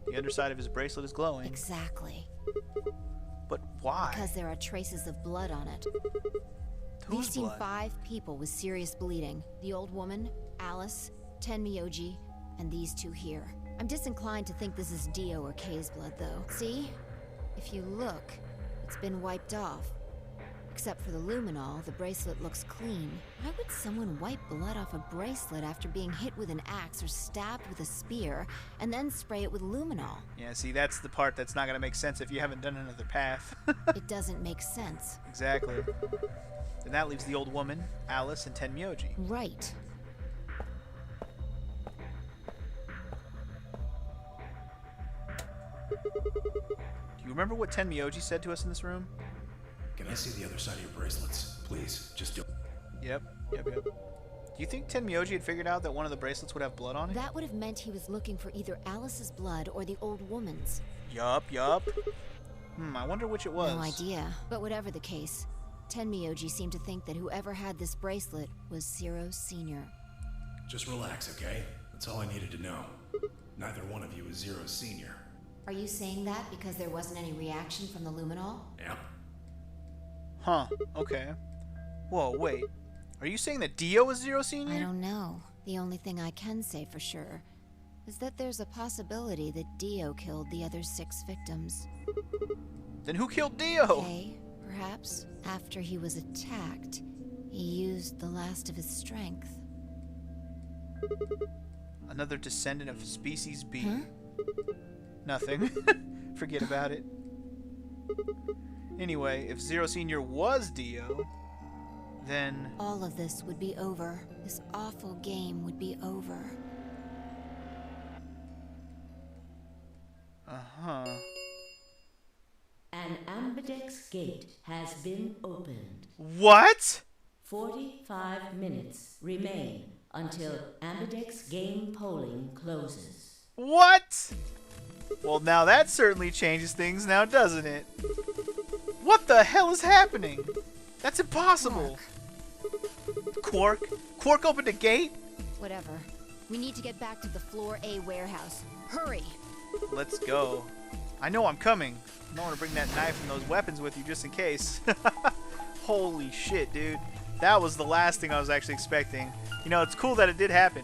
The underside of his bracelet is glowing. Exactly. But why? Because there are traces of blood on it. We've Whose seen blood? 5 people with serious bleeding. The old woman, Alice, Tenmyoji, and these 2 here. I'm disinclined to think this is Dio or Kay's blood, though. See? If you look, it's been wiped off. Except for the luminol, the bracelet looks clean. Why would someone wipe blood off a bracelet after being hit with an axe or stabbed with a spear, and then spray it with luminol? Yeah, see, that's the part that's not gonna make sense if you haven't done another path. It doesn't make sense. Exactly. Then that leaves the old woman, Alice, and Tenmyoji. Right. Do you remember what Tenmyoji said to us in this room? Can I see the other side of your bracelets? Please, just do. Yep. Do you think Tenmyoji had figured out that one of the bracelets would have blood on it? That would have meant he was looking for either Alice's blood or the old woman's. Yup. I wonder which it was. No idea. But whatever the case, Tenmyoji seemed to think that whoever had this bracelet was Zero Senior. Just relax, okay? That's all I needed to know. Neither one of you is Zero Senior. Are you saying that because there wasn't any reaction from the luminol? Yeah. Huh, okay. Whoa, wait. Are you saying that Dio is Zero Senior? I don't know. The only thing I can say for sure is that there's a possibility that Dio killed the other 6 victims. Then who killed Dio? Kay, perhaps, after he was attacked, he used the last of his strength. Another descendant of species B. Huh? Nothing. Forget about it. Anyway, if Zero Senior was Dio, then... All of this would be over. This awful game would be over. Uh-huh. An ambidex gate has been opened. What? 45 minutes remain until ambidex game polling closes. What? Well, now that certainly changes things now, doesn't it? What the hell is happening? That's impossible. Quark? Quark opened a gate? Whatever. We need to get back to the Floor A warehouse. Hurry! Let's go. I know I'm coming. You don't want to bring that knife and those weapons with you just in case. Holy shit, dude. That was the last thing I was actually expecting. You know, it's cool that it did happen.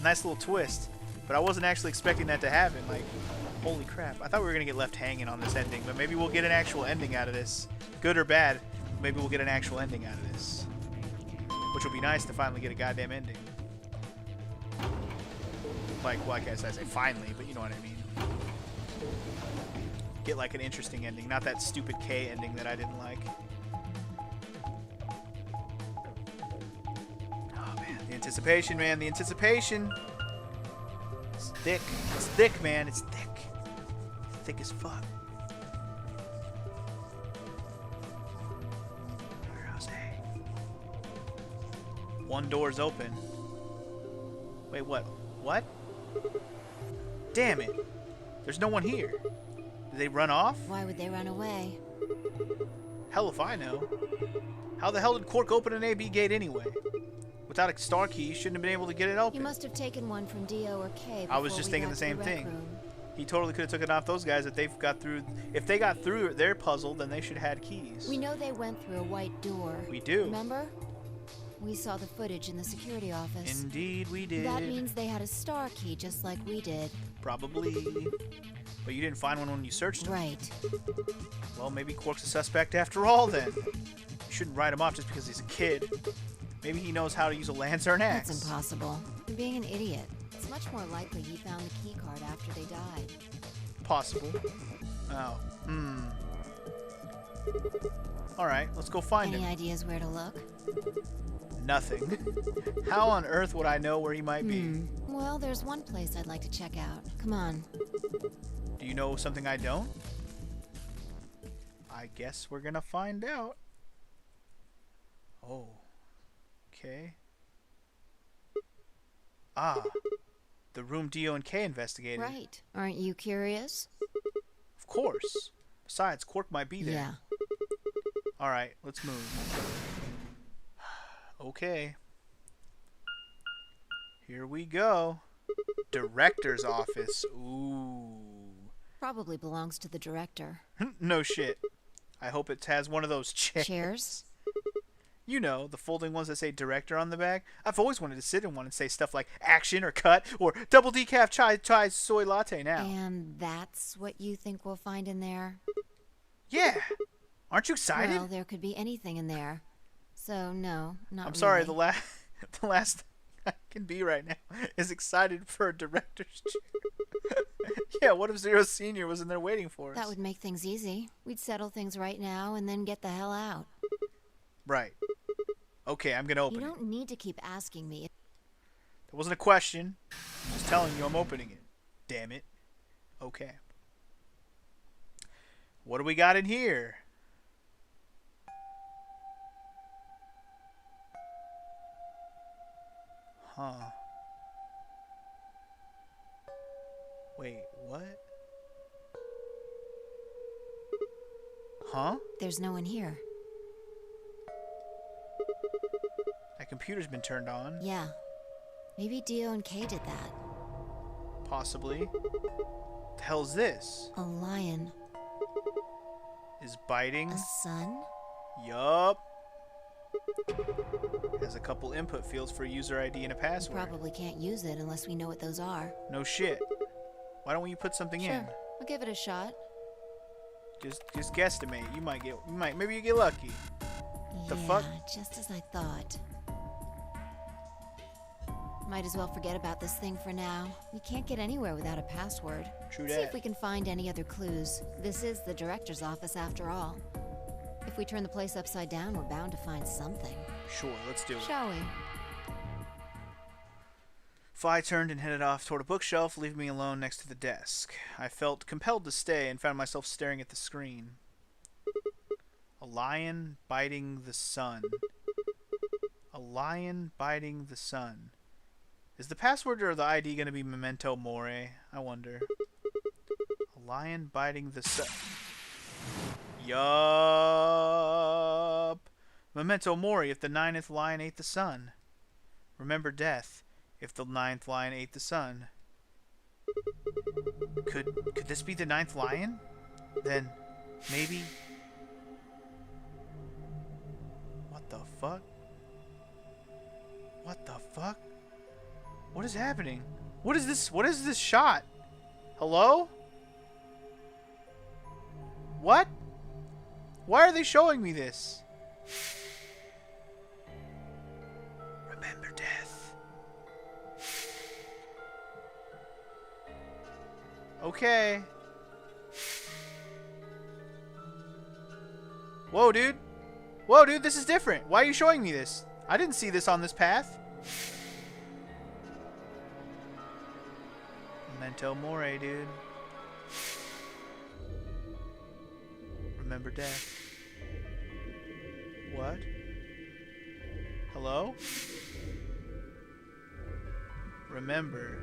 Nice little twist. But I wasn't actually expecting that to happen. Like, holy crap. I thought we were going to get left hanging on this ending, but maybe we'll get an actual ending out of this. Good or bad, maybe we'll get an actual ending out of this. Which would be nice to finally get a goddamn ending. Like, well, I guess I say finally, but you know what I mean. Get like an interesting ending, not that stupid K ending that I didn't like. Oh man, the anticipation, man, the anticipation. thick. It's thick, man. It's thick. Thick as fuck. Warehouse A. One door's open. Wait, what? What? Damn it. There's no one here. Did they run off? Why would they run away? Hell if I know. How the hell did Quark open an AB gate anyway? Without a star key, he shouldn't have been able to get it open. He must have taken one from Dio or K. I was just thinking the same thing. He totally could have taken off those guys if they've got through. If they got through their puzzle, then they should have had keys. We know they went through a white door. We do. Remember? We saw the footage in the security office. Indeed, we did. That means they had a star key just like we did. Probably. But you didn't find one when you searched him. Right. Well, maybe Quark's a suspect after all, then. You shouldn't write him off just because he's a kid. Maybe he knows how to use a lance or an axe. That's impossible. You're being an idiot. It's much more likely he found the key card after they died. Possible. Oh. Alright, let's go find him. Any ideas where to look? Nothing. How on earth would I know where he might be? Well, there's one place I'd like to check out. Come on. Do you know something I don't? I guess we're gonna find out. Oh. Okay. Ah. The room Dio and K investigated. Right. Aren't you curious? Of course. Besides, Quark might be there. Yeah. Alright, let's move. Okay. Here we go. Director's office. Ooh. Probably belongs to the director. No shit. I hope it has one of those chairs. Chairs? You know, the folding ones that say director on the back. I've always wanted to sit in one and say stuff like action or cut or double decaf chai soy latte now. And that's what you think we'll find in there? Yeah. Aren't you excited? Well, there could be anything in there. So, no, not I'm sorry, really. the last I can be right now is excited for a director's chair. Yeah, what if Zero Senior was in there waiting for us? That would make things easy. We'd settle things right now and then get the hell out. Right. Okay, I'm gonna open You it. don't need to keep asking me. That wasn't a question. I'm just telling you I'm opening it. Damn it. Okay. What do we got in here? Huh. Wait, what? Huh? There's no one here. That computer's been turned on. Yeah. Maybe Dio and Kay did that. Possibly. The hell's this? A lion. Is biting? A sun? Yup. Has a couple input fields for a user ID and a We password. probably can't use it unless we know what those are. No shit. Why don't you put something in? Sure. I'll give it a shot. Just guesstimate. Maybe you get lucky. The fuck? Just as I thought. Might as well forget about this thing for now. We can't get anywhere without a password. True See that. if we can find any other clues. This is the director's office after all. If we turn the place upside down, we're bound to find something. Sure, let's do it. Shall we? Fi turned and headed off toward a bookshelf, leaving me alone next to the desk. I felt compelled to stay and found myself staring at the screen. A lion biting the sun. A lion biting the sun. Is the password or the ID going to be Memento Mori? I wonder. A lion biting the sun. Yup. Memento Mori if the 9th lion ate the sun. Remember death if the 9th lion ate the sun. Could this be the 9th lion? Then maybe... What the fuck? What the fuck? What is happening? What is this? What is this shot? Hello? What? Why are they showing me this? Remember death. Okay. Whoa, dude. Whoa, dude, this is different. Why are you showing me this? I didn't see this on this path. Memento Mori, dude. Remember death. What? Hello? Remember.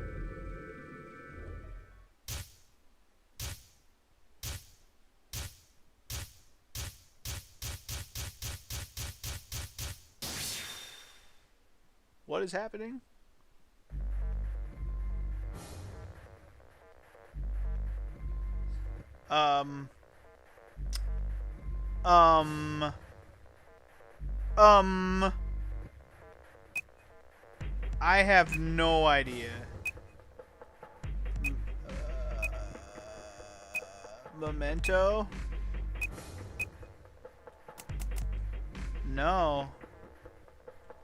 What is happening? Um, I have no idea. Memento? No.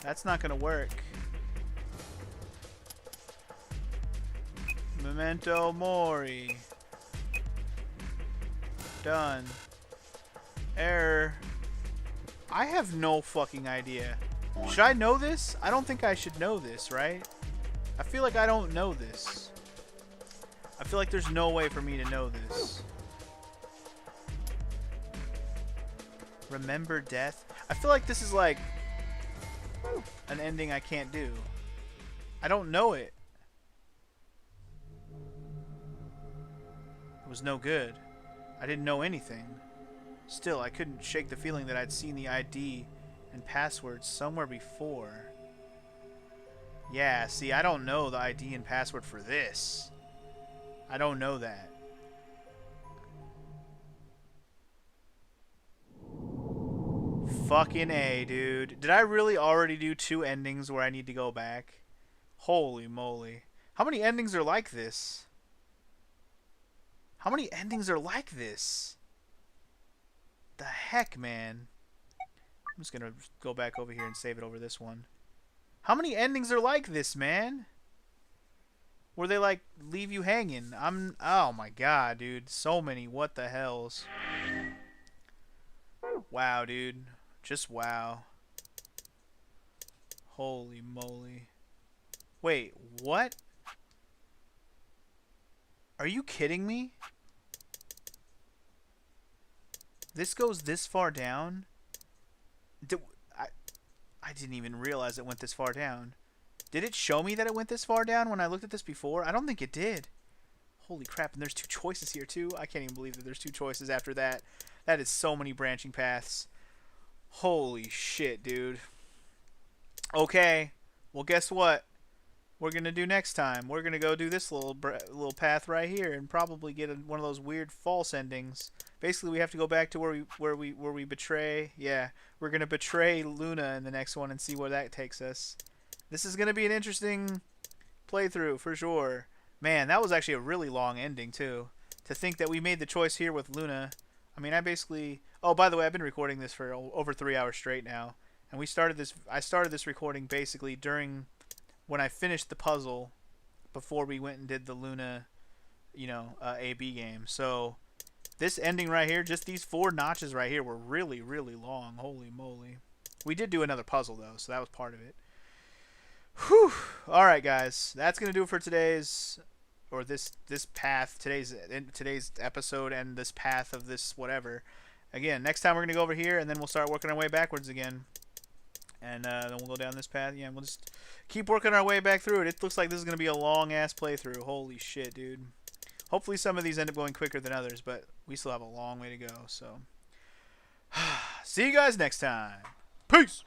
That's not gonna work. Memento Mori. Done. Error. I have no fucking idea. Should I know this? I don't think I should know this, right? I feel like I don't know this. I feel like there's no way for me to know this. Remember death? I feel like this is like an ending I can't do. I don't know it. It was no good. I didn't know anything. Still, I couldn't shake the feeling that I'd seen the ID and password somewhere before. Yeah, see, I don't know the ID and password for this. I don't know that. Fucking A, dude. Did I really already do 2 endings where I need to go back? Holy moly. How many endings are like this? How many endings are like this? The heck, man. I'm just gonna go back over here and save it over this one. How many endings are like this, man? Where they like leave you hanging. Oh my god, dude. So many. What the hells? Wow, dude. Just wow. Holy moly. Wait, what? Are you kidding me? This goes this far down? I didn't even realize it went this far down. Did it show me that it went this far down when I looked at this before? I don't think it did. Holy crap, and there's 2 choices here too? I can't even believe that there's 2 choices after that. That is so many branching paths. Holy shit, dude. Okay, well guess what? We're gonna do next time. We're gonna go do this little path right here and probably get one of those weird false endings. Basically, we have to go back to where we betray. Yeah, we're gonna betray Luna in the next one and see where that takes us. This is gonna be an interesting playthrough for sure. Man, that was actually a really long ending too. To think that we made the choice here with Luna. I mean, I basically. Oh, by the way, I've been recording this for over 3 hours straight now, and we started this. I started this recording basically during when I finished the puzzle before we went and did the Luna, AB game. So this ending right here, just these 4 notches right here were really, really long. Holy moly. We did do another puzzle though, so that was part of it. Whew. All right, guys. That's going to do it for today's this path, today's episode and this path of this whatever. Again, next time we're going to go over here and then we'll start working our way backwards again. And then we'll go down this path. Yeah, we'll just keep working our way back through it. It looks like this is going to be a long-ass playthrough. Holy shit, dude. Hopefully some of these end up going quicker than others, but we still have a long way to go. So, see you guys next time. Peace!